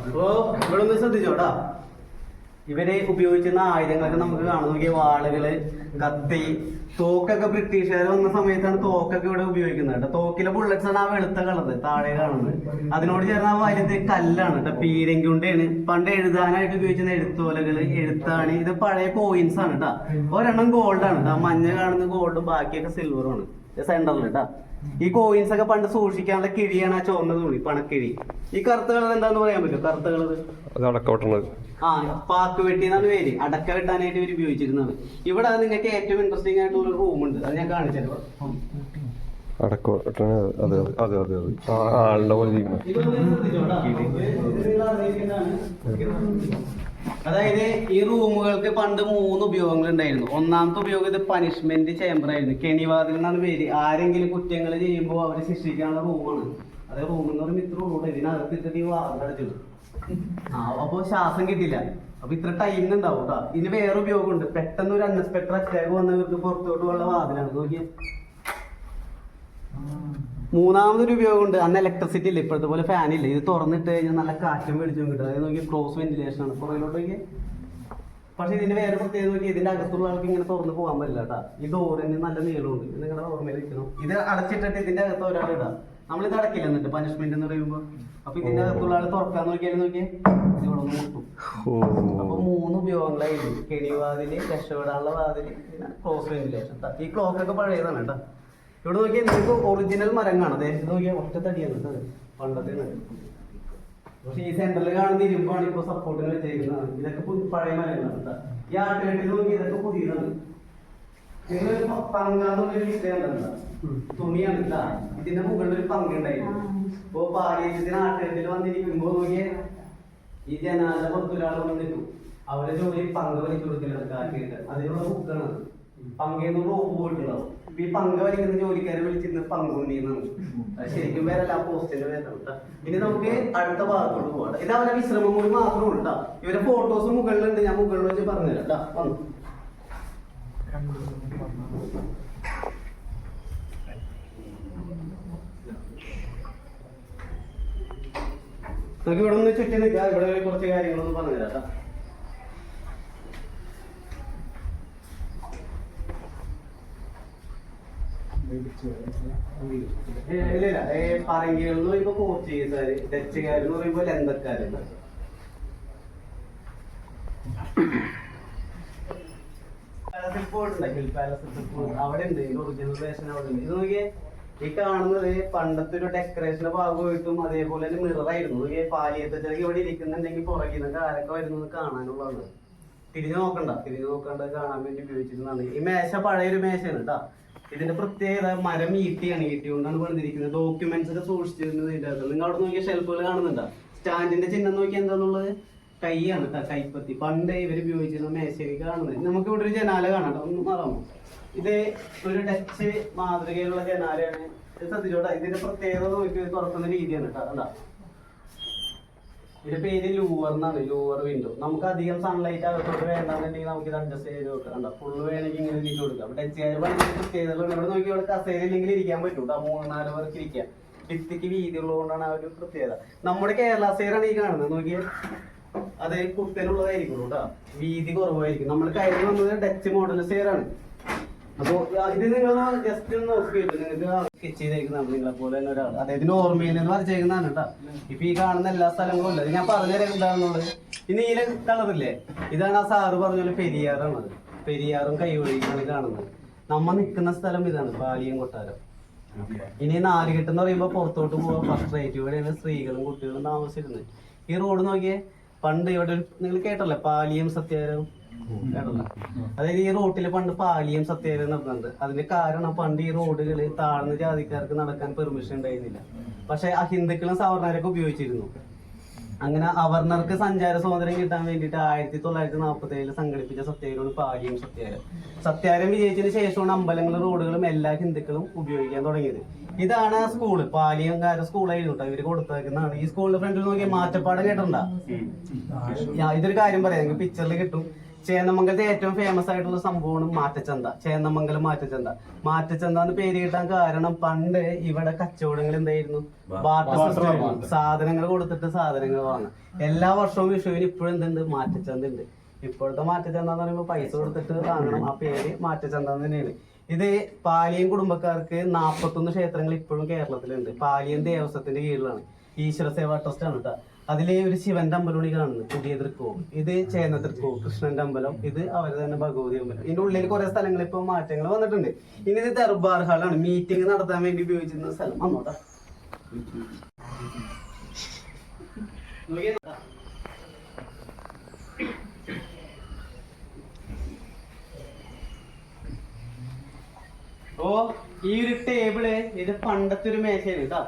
അപ്പോ ഇവിടെ ഒന്ന് ശ്രദ്ധിച്ചോട്ടാ. ഇവര് ഉപയോഗിച്ചിരുന്ന ആയുധങ്ങളൊക്കെ നമുക്ക് കാണാൻ നോക്കിയ വാളുകള്, കത്തി, തോക്കൊക്കെ ബ്രിട്ടീഷുകാർ വന്ന സമയത്താണ് തോക്കൊക്കെ ഇവിടെ ഉപയോഗിക്കുന്നത് കേട്ടോ. തോക്കിലെ ബുള്ളറ്റ്സ് ആണ് ആ വെളുത്ത കളർ താഴെ കാണുന്നത്. അതിനോട് ചേർന്ന ആ വലുത് കല്ലാണ് കേട്ടോ. പീരങ്കുണ്ടയാണ്. പണ്ട് എഴുതാനായിട്ട് ഉപയോഗിച്ചിരുന്ന എഴുത്തോലകള്, എഴുത്താണി. ഇത് പഴയ കോയിൻസ് ആണ് കേട്ടോ. ഒരെണ്ണം ഗോൾഡ് ആണ് കേട്ടോ. മഞ്ഞ കാണുന്ന ഗോൾഡും ബാക്കിയൊക്കെ സിൽവറും ആണ് സെന്ററിൽ കേട്ടോ. ഈ കോയിൻസ് ഒക്കെ പണ്ട് സൂക്ഷിക്കാനുള്ള കിഴിയാണ് ആ ചുവന്ന തുണി, പണക്കിഴി. ഈ കറുത്ത കളർ എന്താന്ന് പറയാൻ പറ്റും? കറുത്ത കളർ പാക്ക് വെട്ടി എന്നാണ് പേര്. അടക്ക വെട്ടാനായിട്ട് ഇവർ ഉപയോഗിച്ചിരുന്നതാണ്. ഇവിടെ നിങ്ങൾക്ക് ഏറ്റവും ഇൻട്രസ്റ്റിംഗ് ആയിട്ടുള്ള ഒരു റൂം ഉണ്ട്. അത് ഞാൻ കാണിച്ചല്ലോ. അതായത് ഈ റൂമുകൾക്ക് പണ്ട് 3 ഉപയോഗങ്ങൾ ഉണ്ടായിരുന്നു. ഒന്നാമത്തെ ഉപയോഗം ഇത് പനിഷ്മെന്റ് ചേംബർ ആയിരുന്നു. കെണിവാതിൽ എന്നാണ് പേര്. ആരെങ്കിലും കുറ്റങ്ങൾ ചെയ്യുമ്പോൾ അവരെ ശിക്ഷിക്കാനുള്ള റൂമാണ്. അതായത് റൂം എന്ന് പറയുമ്പോൾ ഇത്ര ഉള്ളൂ. ഇതിനകത്തിട്ട് ഈ വാർത്തടച്ചു അപ്പൊ ശ്വാസം കിട്ടില്ല. അപ്പൊ ഇത്ര ടൈം ഉണ്ടാവും കേട്ടോ. ഇതിന് വേറെ ഉപയോഗമുണ്ട്. പെട്ടെന്ന് ഒരു അൺഎക്സ്പെക്ടഡ് അറ്റാക്ക് വന്നവർക്ക് പുറത്തോട്ട് ഉള്ള വാതിലാണ്. നോക്കിയേ, മൂന്നാമതൊരു ഉപയോഗമുണ്ട്. അന്ന് ഇലക്ട്രിസിറ്റി ഇല്ല, ഇപ്പോഴത്തെ പോലെ ഫാൻ ഇല്ല. ഇത് തുറന്നിട്ട് കഴിഞ്ഞാൽ നല്ല കാറ്റും വെളിച്ചവും കിട്ടും. അതായത് നോക്കി ക്രോസ് വെന്റിലേഷൻ ആണ്. പുറകിലോട്ട് നോക്കിയേ, പക്ഷെ ഇതിന്റെ വേറെ പ്രത്യേകത നോക്കി ഇതിന്റെ അകത്തുള്ള ആൾക്ക് ഇങ്ങനെ തുറന്ന് പോകാൻ പറ്റില്ല കേട്ടാ. ഈ ഡോറിന് നല്ല നീളമുണ്ട്. ഇത് നിങ്ങളുടെ ഓർമ്മയിൽ വെക്കണം. ഇത് അടച്ചിട്ടിട്ട് ഇതിന്റെ അകത്ത് ഒരാൾ ഇടാം. നമ്മളിത് അടക്കില്ല എന്നിട്ട് പനിഷ്മെന്റ് എന്ന് പറയുമ്പോ. അപ്പൊ ഇതിന്റെ അകത്തുള്ള ആൾ തുറക്കാൻ നോക്കിയാലും നോക്കിയേ ഇവിടെ ഒന്ന് മുട്ടും. അപ്പൊ 3 ഉപയോഗങ്ങളായിരുന്നു: കെണിവാതില്, രക്ഷപ്പെടാനുള്ള വാതില്, പിന്നെ ക്ലോസ് വെന്റിലേഷൻ. ഈ ക്ലോക്ക് ഒക്കെ പഴയതാണ് കേട്ടോ. ഇവിടെ നോക്കിയാൽ നിങ്ങൾക്ക് ഒറിജിനൽ മരം കാണാം. ദേശത്ത് നോക്കിയാൽ ഒറ്റ തടിയാണ് കേട്ടോ പണ്ടത്തെ. പക്ഷെ ഈ സെന്ററിൽ കാണുന്ന ഇരുമ്പാണ് ഇപ്പൊ സപ്പോർട്ടിന് വെച്ചേക്കുന്നത്. ഇതൊക്കെ പഴയ മരങ്ങളാണ് കേട്ടോ. ഈ ആട്ടുകെട്ടിൽ നോക്കി ഇതൊക്കെ പുതിയതാണ്. നിങ്ങൾ പങ്കാന്നൊരു വിഷയം തുണിയാണ് കേട്ടാ. ഇതിന്റെ മുകളിൽ ഒരു പങ്കുണ്ടായിരുന്നു. ഇപ്പൊ പാലിയത്തിന് ആട്ടുകെട്ടിൽ വന്നിരിക്കുമ്പോ നോക്കിയേ ഈ ജനാല പുറത്തൊരാൾ വന്നിട്ടു. അവരുടെ ജോലി പങ്ക വലിച്ചു കൊടുക്കലാണ് കാറ്റിട്ട്. അതിനുള്ള ബുക്കാണ്. പങ്കേന്ന് റോപ്പ് പോയിട്ടുണ്ടാവും. ഈ പങ്ക വലിക്കുന്ന ജോലിക്കാരെ വിളിച്ചിരുന്ന പങ്കുണ്ടിന്നാണ്. അത് ശരിക്കും പേരല്ല, ആ പോസ്റ്റിന്റെ പേരാണ് കേട്ടോ. ഇനി നമുക്ക് അടുത്ത ഭാഗത്തോട്ട് പോകാം. ഇത് അവരുടെ വിശ്രമം കൂടി മാത്രമേ ഉള്ളൂ കേട്ടോ. ഇവരെ ഫോട്ടോസ് മുകളിലുണ്ട്. ഞാൻ മുകളിൽ വെച്ച് പറഞ്ഞുതരാം കേട്ടോ. വന്നു നമുക്ക് ഇവിടെ ഒന്ന് ചുറ്റി നിൽക്കാം. ഇവിടെ കുറച്ച് കാര്യങ്ങളൊന്നും പറഞ്ഞുതരാം കേട്ടോ. ഇല്ല പറങ്കികൾ എന്ന് പറയുമ്പോ പോർച്ചുഗീസുകാര്, ഡച്ചുകാര് എന്ന് പറയുമ്പോ ലന്തക്കാര്. അവിടെ ഉണ്ട് ഒറിജിനൽ വേഷൻ. അവിടെ ഉണ്ട്. ഇത് നോക്കിയേ, ഈ കാണുന്നത് പണ്ടത്തെ ഒരു ഡെക്കറേഷന്റെ ഭാഗമായിട്ടും അതേപോലെ തന്നെ മിററായിരുന്നു. പാലിയത്തേക്ക് ഇവിടെ ഇരിക്കുന്നുണ്ടെങ്കിൽ പുറകിൽ നിന്നൊക്കെ ആരൊക്കെ വരുന്നത് കാണാനുള്ളതാണ്. തിരിഞ്ഞു നോക്കണ്ട കാണാൻ വേണ്ടി ഉപയോഗിച്ചിരുന്നതാണ്. ഈ മേശ പഴയൊരു മേശയാണ് കേട്ടോ. ഇതിന്റെ പ്രത്യേകത മരം ഈട്ടിയാണ്. ഈട്ടി കൊണ്ടാണ് പണിതിരിക്കുന്നത്. ഡോക്യുമെന്റ്സ് ഒക്കെ സൂക്ഷിച്ചിരുന്നത് ഇതിന്റെ അകത്ത്. നിങ്ങൾ അവിടെ നോക്കിയ ഷെൽഫുകൾ കാണുന്നുണ്ടോ? സ്റ്റാൻഡിന്റെ ചിഹ്നം നോക്കി എന്താന്നുള്ളത് കൈയാണ് കേട്ടോ, കൈപ്പത്തി. പണ്ട് ഇവർ ഉപയോഗിച്ചിരുന്ന മേശയ്ക്ക് കാണുന്നത്. നമുക്ക് ഇവിടെ ഒരു ജനാല കാണാം. ഒന്ന് മാറാമോ? ഇത് ഒരു ഡച്ച് മാതൃകയിലുള്ള ജനാലയാണ്. ശ്രദ്ധിച്ചോട്ടെ, ഇതിന്റെ പ്രത്യേകത നോക്കി തുറക്കുന്ന രീതിയാണ് കേട്ടോ. അതാ ഇതിന്റെ പേര് ലൂവർ എന്നാണ്. Louvre window. നമുക്ക് അധികം സൺലൈറ്റ് അകത്തോട്ട് വേണ്ടെന്നുണ്ടെങ്കിൽ നമുക്ക് ഇത് അഡ്ജസ്റ്റ് ചെയ്ത് കൊടുക്കാം. ഫുള്ള് വേണമെങ്കിൽ ഇങ്ങനെ തിരിച്ചു കൊടുക്കാം. ഡച്ചുകാർ ഭയങ്കര പ്രത്യേകതകൾ. ഇവിടെ നോക്കി ഇവിടെ കസേരയില്ലെങ്കിൽ ഇരിക്കാൻ പറ്റും കേട്ടോ. 3-4 പേർക്ക് ഇരിക്കാം. ഭിത്തിക്ക് വീതി ഉള്ളതുകൊണ്ടാണ് ആ ഒരു പ്രത്യേകത. നമ്മുടെ കേരള സേറാണ് ഈ കാണുന്നത്. നോക്കിയാൽ അത് കുത്തനുള്ളതായിരിക്കും കേട്ടോ. വീതി കുറവായിരിക്കും. നമ്മൾ കഴിഞ്ഞ് വന്നത് ഡച്ച് മോഡൽ സേറാണ്. അപ്പൊ ഇത് നിങ്ങൾ ജസ്റ്റ് ഒന്ന് നോക്കിയിട്ട് നിങ്ങൾക്ക് സ്കെച്ച് ചെയ്തേക്കുന്നതാണ്. നിങ്ങളെ പോലെ തന്നെ ഒരാൾ അദ്ദേഹത്തിന്റെ ഓർമ്മയിൽ നിന്ന് വരച്ചേക്കുന്നതാണ് കേട്ടോ. ഇപ്പൊ ഈ കാണുന്ന എല്ലാ സ്ഥലങ്ങളും അല്ല. ഞാൻ പറഞ്ഞുതരാം എന്താണെന്നുള്ളത്. ഈ നീല കളറില്ലേ, ഇതാണ് ആ സാറ് പറഞ്ഞ പെരിയാറാണത്. പെരിയാറും കൈവഴിയാണ് കാണുന്നത്. നമ്മ നിൽക്കുന്ന സ്ഥലം ഇതാണ്, പാലിയം കൊട്ടാരം. ഇനി നാലുകെട്ട് എന്ന് പറയുമ്പോ പുറത്തോട്ട് പോവാൻ ഫസ്റ്റ് റേറ്റ്. ഇവിടെയാണ് സ്ത്രീകളും കുട്ടികളും താമസിച്ചിരുന്നത്. ഈ റോഡ് നോക്കിയേ, പണ്ട് ഇവിടെ നിങ്ങൾ കേട്ടല്ലേ പാലിയം സത്യാഗ്രഹം കേട്ടല്ലോ. അതായത് ഈ റോട്ടില് പണ്ട് പാലിയം സത്യാഗ്രഹം നടന്നുണ്ട്. അതിന്റെ കാരണം പണ്ട് ഈ റോഡുകള് താഴ്ന്ന ജാതിക്കാർക്ക് നടക്കാൻ പെർമിഷൻ ഉണ്ടായിരുന്നില്ല. പക്ഷെ അഹിന്ദുക്കളും സവർണരൊക്കെ ഉപയോഗിച്ചിരുന്നു. അങ്ങനെ അവർണർക്ക് സഞ്ചാര സ്വാതന്ത്ര്യം കിട്ടാൻ വേണ്ടിയിട്ട് 1947 സംഘടിപ്പിച്ച സത്യാഗ്രഹമാണ് പാലിയം സത്യാഗ്രഹം. സത്യാഗ്രഹം വിജയിച്ചതിന് ശേഷമാണ് അമ്പലങ്ങളും റോഡുകളും എല്ലാ ഹിന്ദുക്കളും ഉപയോഗിക്കാൻ തുടങ്ങിയത്. ഇതാണ് ആ സ്കൂള്, പാലിയംകാര സ്കൂളായിരുന്നു കേട്ടോ. ഇവര് കൊടുത്തേക്കുന്നതാണ്. ഈ സ്കൂളിന്റെ ഫ്രണ്ടിൽ നോക്കിയാൽ മാറ്റപ്പാടം കേട്ടിട്ടുണ്ടോ? ഇതൊരു കാര്യം പറയാം, നിങ്ങൾക്ക് പിക്ചറിൽ കിട്ടും. ചേന്നമംഗലത്തെ ഏറ്റവും ഫേമസ് ആയിട്ടുള്ള സംഭവമാണ് മാറ്റച്ചന്ത. ചേന്നമംഗലം മാറ്റച്ചന്ത. മാറ്റച്ചന്ത എന്ന് പേര് കിട്ടാൻ കാരണം പണ്ട് ഇവിടെ കച്ചവടങ്ങൾ എന്തായിരുന്നു? Barter system. സാധനങ്ങൾ കൊടുത്തിട്ട് സാധനങ്ങൾ വാങ്ങാം. എല്ലാ വർഷവും വിഷുവിന് ഇപ്പോഴും എന്തുണ്ട്? മാറ്റച്ചന്ത ഉണ്ട്. ഇപ്പോഴത്തെ മാറ്റച്ചന്ത എന്ന് പറയുമ്പോൾ പൈസ കൊടുത്തിട്ട് വാങ്ങണം. ആ പേര് മാറ്റച്ചന്ത തന്നെയാണ്. ഇത് പാലിയം കുടുംബക്കാർക്ക് 41 ക്ഷേത്രങ്ങൾ ഇപ്പോഴും കേരളത്തിലുണ്ട്. പാലിയം ദേവസ്വത്തിന്റെ കീഴിലാണ്. ഈശ്വര സേവാ ട്രസ്റ്റ് ആണ് കേട്ടോ. അതിലെ ഒരു ശിവന്റെ അമ്പലമാണ് കാണുന്നത്, പുതിയ തൃക്കോവ്. ഇത് ചേന്ന തൃക്കോവ്, കൃഷ്ണന്റെ അമ്പലം. ഇത് അവര് തന്നെ ഭഗവതി അമ്പലം. ഇതിന്റെ ഉള്ളിൽ കുറെ സ്ഥലങ്ങളിൽ ഇപ്പൊ മാറ്റങ്ങൾ വന്നിട്ടുണ്ട്. ഇനി ഇത് ദർബാർ ഹാളാണ്. മീറ്റിംഗ് നടത്താൻ വേണ്ടി ഉപയോഗിച്ചിരുന്ന സ്ഥലം. വന്നോട്ടാ. ഓ ഈ ഒരു ടേബിള് ഇത് പണ്ടത്തെ ഒരു മേശയാണ് കേട്ടോ.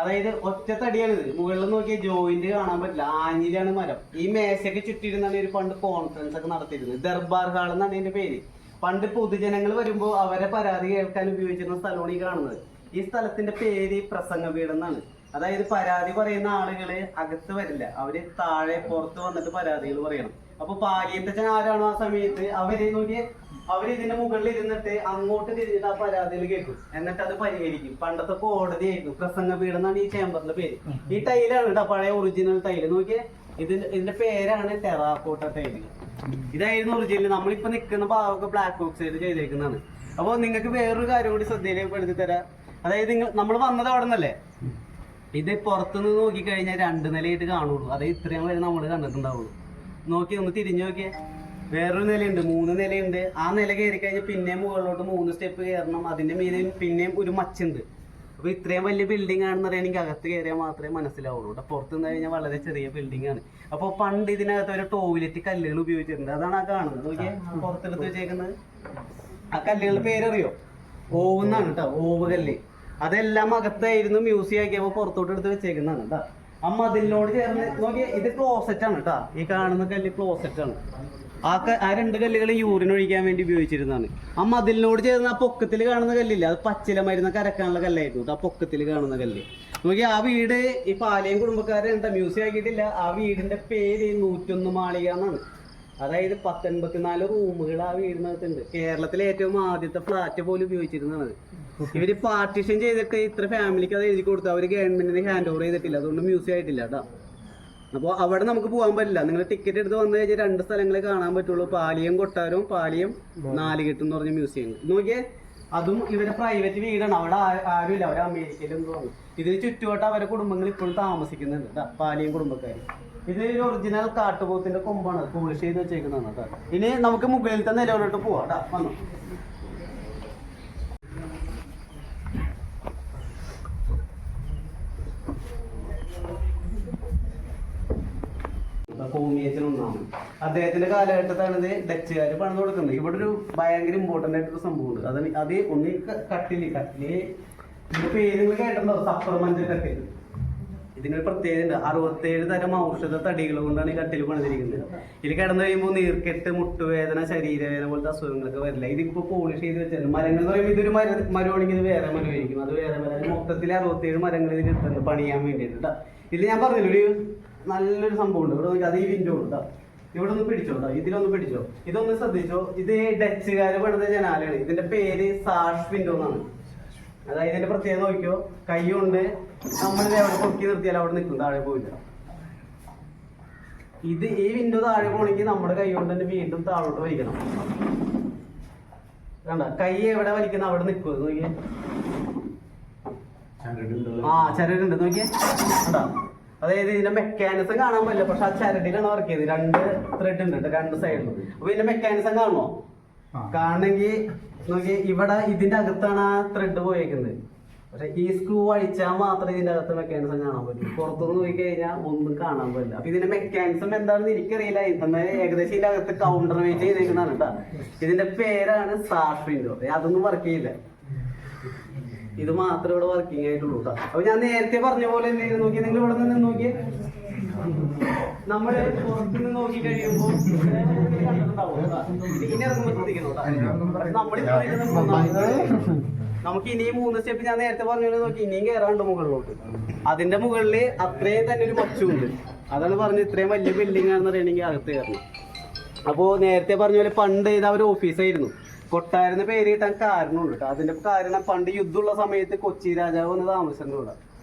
അതായത് ഒറ്റത്തടിയാണിത്. മുകളിൽ നോക്കിയ ജോയിന്റ് കാണാൻ പറ്റില്ല. ആഞ്ഞിലാണ് മരം. ഈ മേശയ്ക്ക് ചുറ്റിരുന്നാണ് ഒരു പണ്ട് കോൺഫറൻസ് ഒക്കെ നടത്തിയിരുന്നത്. ദർബാർ ഹാൾ എന്നാണ് ഇതിന്റെ പേര്. പണ്ട് പൊതുജനങ്ങൾ വരുമ്പോൾ അവരെ പരാതി കേൾക്കാൻ ഉപയോഗിച്ചിരുന്ന സ്ഥലമാണ് ഈ കാണുന്നത്. ഈ സ്ഥലത്തിന്റെ പേര് പ്രസംഗ വീട് എന്നാണ്. അതായത് പരാതി പറയുന്ന ആളുകള് അകത്ത് വരില്ല. അവര് താഴെ പുറത്ത് വന്നിട്ട് പരാതികൾ പറയണം. അപ്പൊ പാലിയത്തച്ഛൻ ആരാണോ ആ സമയത്ത് അവര് നോക്കിയ ഇതിന്റെ മുകളിൽ ഇരുന്നിട്ട് അങ്ങോട്ട് തിരിഞ്ഞിട്ട് ആ പരാതികൾ കേൾക്കും. എന്നിട്ട് അത് പരിഹരിക്കും. പണ്ടത്തെ കോടതിയായിരുന്നു. പ്രസംഗ പീഠം എന്നാണ് ഈ ചേംബറിന്റെ പേര്. ഈ ടൈലാണ് കേട്ടോ, പഴയ ഒറിജിനൽ ടൈല്. നോക്കിയേ, ഇതിന്റെ പേരാണ് ടെറാക്കോട്ട ടൈല്. ഇതായിരുന്നു ഒറിജിനൽ. നമ്മളിപ്പോ നിൽക്കുന്ന ഭാഗമൊക്കെ ബ്ലാക്ക് ഓക്സൈഡ് ചെയ്തേക്കുന്നതാണ്. അപ്പോൾ നിങ്ങൾക്ക് വേറൊരു കാര്യം കൂടി ശ്രദ്ധയിലേക്ക് തരാം. അതായത് നമ്മൾ വന്നത് അവിടെ നിന്നല്ലേ, ഇത് പുറത്തുനിന്ന് നോക്കിക്കഴിഞ്ഞാൽ 2 നിലയായിട്ട് കാണുള്ളൂ. അതായത് ഇത്രയും വരെ നമ്മൾ കണ്ടിട്ടുണ്ടാവുള്ളൂ. നോക്കി ഒന്ന് തിരിഞ്ഞു നോക്കിയേ, വേറൊരു നിലയുണ്ട്, 3 നിലയുണ്ട്. ആ നില കയറി കഴിഞ്ഞാൽ പിന്നെയും മുകളിലോട്ട് 3 സ്റ്റെപ്പ് കയറണം. അതിന്റെ മീതെ പിന്നെയും ഒരു മച്ചുണ്ട്. അപ്പൊ ഇത്രയും വലിയ ബിൽഡിംഗ് ആണെന്ന് പറയാൻ എനിക്ക് അകത്ത് കയറിയാൽ മാത്രമേ മനസ്സിലാവുള്ളൂ. ഇവിടെ പുറത്ത് നിന്ന് കഴിഞ്ഞാൽ വളരെ ചെറിയ ബിൽഡിംഗ് ആണ്. അപ്പോൾ പണ്ട് ഇതിനകത്ത് ഒരു ടോയ്ലറ്റ് കല്ലുകൾ ഉപയോഗിച്ചിട്ടുണ്ട്. അതാണ് ആ കാണുന്നത്. നോക്കിയേ, പുറത്തെടുത്ത് വെച്ചേക്കുന്നത്. ആ കല്ലുകളുടെ പേരറിയോ? ഓവ് എന്നാണ് കേട്ടോ, ഓവ് കല്ല്. അതെല്ലാം അകത്തായിരുന്നു, മ്യൂസിയം ആക്കിയപ്പോൾ പുറത്തോട്ട് എടുത്ത് വെച്ചേക്കുന്നതാണ് കേട്ടോ. ആ മതിലിനോട് ചേർന്ന് നോക്കിയേ, ഇത് ക്ലോസറ്റ് ആണ് കേട്ടോ. ഈ കാണുന്ന കല്ല് ക്ലോസറ്റ് ആണ്. ആ 2 കല്ലുകൾ യൂറിൻ ഒഴിക്കാൻ വേണ്ടി ഉപയോഗിച്ചിരുന്നതാണ്. ആ മതിലിനോട് ചേർന്ന് ആ പൊക്കത്തിൽ കാണുന്ന കല്ലില്ല, അത് പച്ചില മരുന്ന് കരക്കാനുള്ള കല്ലായിരുന്നു കേട്ടോ. ആ പൊക്കത്തിൽ കാണുന്ന കല്ല് നോക്കി. ആ വീട് ഈ പാലയും കുടുംബക്കാരെ എന്താ മ്യൂസിയം ആക്കിയിട്ടില്ല. ആ വീടിന്റെ പേര് 101 മാളിക എന്നാണ്. അതായത് 184 റൂമുകൾ ആ വീടിനകത്തുണ്ട്. കേരളത്തിലെ ഏറ്റവും ആദ്യത്തെ ഫ്ലാറ്റ് പോലും ഉപയോഗിച്ചിരുന്നതാണ്. ഇവര് പാർട്ടീഷൻ ചെയ്തിട്ട് ഇത്ര ഫാമിലിക്ക് അത് എഴുതി കൊടുത്തു. അവർ ഗവൺമെന്റിന് ഹാൻഡ് ഓവർ ചെയ്തിട്ടില്ല, അതുകൊണ്ട് മ്യൂസിയം ആയിട്ടില്ല കേട്ടോ. അപ്പോൾ അവിടെ നമുക്ക് പോകാൻ പറ്റില്ല. നിങ്ങൾ ടിക്കറ്റ് എടുത്ത് വന്നു കഴിഞ്ഞാൽ 2 സ്ഥലങ്ങളെ കാണാൻ പറ്റുള്ളൂ, പാലിയം കൊട്ടാരവും പാലിയം നാലുകെട്ടും എന്ന് പറഞ്ഞ മ്യൂസിയം. നോക്കിയേ, അതും ഇവരെ പ്രൈവറ്റ് വീടാണ്. അവിടെ ആരുമില്ല, അവർ അമേരിക്കയിലും തോന്നുന്നു. ഇതിന് ചുറ്റുവട്ടം അവരെ കുടുംബങ്ങൾ ഇപ്പോഴും താമസിക്കുന്നുണ്ട് കേട്ടോ, പാലിയം കുടുംബക്കാർ. ഇത് ഒരു ഒറിജിനൽ കാട്ടുപോത്തിന്റെ കൊമ്പാണ്, പോളിഷ് ചെയ്ത് വെച്ചേക്കുന്നതാണ് കേട്ടോ. ഇനി നമുക്ക് മുകളിലത്തെ നിലവിലോട്ട് പോവാം കേട്ടോ. വന്നു കോമിയച്ചനൊന്നാണ്. അദ്ദേഹത്തിന്റെ കാലഘട്ടത്താണ് ഇത് ഡച്ചുകാർ പണിത് കൊടുക്കുന്നത്. ഇവിടെ ഒരു ഭയങ്കര ഇമ്പോർട്ടന്റ് ആയിട്ടൊരു സംഭവമുണ്ട്. അത് ഒന്ന് കട്ടില് ഇതിന്റെ പേര് നിങ്ങൾ കേട്ടിട്ടുണ്ടോ? സപ്പർമഞ്ച കട്ടിൽ. ഇതിനൊരു പ്രത്യേകത ഉണ്ട്. 67 തരം ഔഷധ തടികൾ കൊണ്ടാണ് ഈ കട്ടിൽ പണിതിരിക്കുന്നത്. ഇതിൽ കിടന്നു കഴിയുമ്പോൾ നീർക്കെട്ട്, മുട്ടുവേദന, ശരീരവേദന പോലത്തെ അസുഖങ്ങളൊക്കെ വരില്ല. ഇതിപ്പോ പോളിഷ് ചെയ്ത് വെച്ചിട്ടുണ്ട്. മരങ്ങൾ എന്ന് പറയുമ്പോൾ ഇതൊരു മരമാണെങ്കിൽ ഇത് വേറെ മരമായിരിക്കും, അത് വേറെ മരം. മൊത്തത്തിൽ 67 മരങ്ങൾ ഇതിൽ ഇട്ടുണ്ട് പണിയാൻ വേണ്ടിയിട്ട്. ഇത് ഞാൻ പറഞ്ഞില്ല, ഒരു നല്ലൊരു സംഭവം ഉണ്ട്. ഇവിടെ നോക്കി, അത് ഈ വിൻഡോ ഉണ്ട്. ഇവിടെ ഒന്ന് പിടിച്ചോ, ഇതിലൊന്ന് പിടിച്ചോ, ഇതൊന്ന് ശ്രദ്ധിച്ചോ. ഇത് ഡച്ചുകാര് പണിത ജനാലയാണ്. ഇതിന്റെ പേര് സാഷ് വിൻഡോ എന്നാണ്. അതായത് ഇതിന്റെ പ്രത്യേകത നോക്കിയോ, കൈ കൊണ്ട് നമ്മളിത് എവിടെ പൊക്കി നിർത്തിയാൽ അവിടെ നിൽക്കും, താഴെ പോയില്ല. ഇത് ഈ വിൻഡോ താഴെ പോകണമെങ്കിൽ നമ്മുടെ കൈ കൊണ്ട് തന്നെ വീണ്ടും താഴോട്ട് വലിക്കണം. കണ്ട, കൈ എവിടെ വലിക്കുന്ന അവിടെ നിൽക്കും. നോക്കിയേ, ചരടുണ്ട് നോക്കിയേ. കണ്ടാ, അതായത് ഇതിന്റെ മെക്കാനിസം കാണാൻ പറ്റില്ല, പക്ഷെ ആ ചരടിലാണ് വർക്ക് ചെയ്ത്. 2 ത്രെഡ് ഉണ്ട് 2 സൈഡിലും. അപ്പൊ ഇതിന്റെ മെക്കാനിസം കാണണോ? കാണണമെങ്കിൽ നോക്കി, ഇവിടെ ഇതിന്റെ അകത്താണ് ആ ത്രെഡ് പോയേക്കുന്നത്. പക്ഷെ ഈ സ്ക്രൂ അഴിച്ചാൽ മാത്രമേ ഇതിന്റെ അകത്ത് മെക്കാനിസം കാണാൻ പറ്റും. പുറത്തുനിന്ന് നോക്കി കഴിഞ്ഞാൽ ഒന്നും കാണാൻ പറ്റില്ല. അപ്പൊ ഇതിന്റെ മെക്കാനിസം എന്താണെന്ന് എനിക്കറിയില്ല. എന്നാൽ ഏകദേശം ഇതിന്റെ അകത്ത് കൗണ്ടർ വെയിറ്റ് ചെയ്തേക്കുന്നതാണ് കേട്ടോ. ഇതിന്റെ പേരാണ് സാഷ് വിൻഡോ. അതൊന്നും വർക്ക് ചെയ്യില്ല, ഇത് മാത്രമേ ഇവിടെ വർക്കിംഗ് ആയിട്ടുള്ളൂ കേട്ടോ. അപ്പൊ ഞാൻ നേരത്തെ പറഞ്ഞ പോലെ എന്ത് ചെയ്ത് നോക്കി, നിങ്ങൾ ഇവിടെ നിന്ന് നോക്കിയേ, നമ്മള് പുറത്തുനിന്ന് നോക്കി കഴിയുമ്പോൾ ഇനി ഇറങ്ങുമ്പോൾ ശ്രദ്ധിക്കണം കേട്ടോ. നമുക്ക് ഇനിയും 3 സ്റ്റെപ്പ് ഞാൻ നേരത്തെ പറഞ്ഞ നോക്കി, ഇനിയും കയറാണ്ട് മുകളിലോട്ട്. അതിന്റെ മുകളില് അത്രയും തന്നെ ഒരു മച്ചുണ്ട്. അതാണ് പറഞ്ഞത്, ഇത്രയും വലിയ ബിൽഡിംഗ് ആണെന്ന് അറിയണമെങ്കിൽ അകത്ത് കയറണം. അപ്പോ നേരത്തെ പറഞ്ഞ പോലെ പണ്ട് ഇത് അവർ ഓഫീസായിരുന്നു. കൊട്ടാരെന്ന് പേര് കിട്ടാൻ കാരണമുണ്ട് കേട്ടോ. അതിന്റെ കാരണം പണ്ട് യുദ്ധമുള്ള സമയത്ത് കൊച്ചി രാജാവ് വന്ന് താമസിച്ചിട്ടുണ്ട് ഇവിടെ.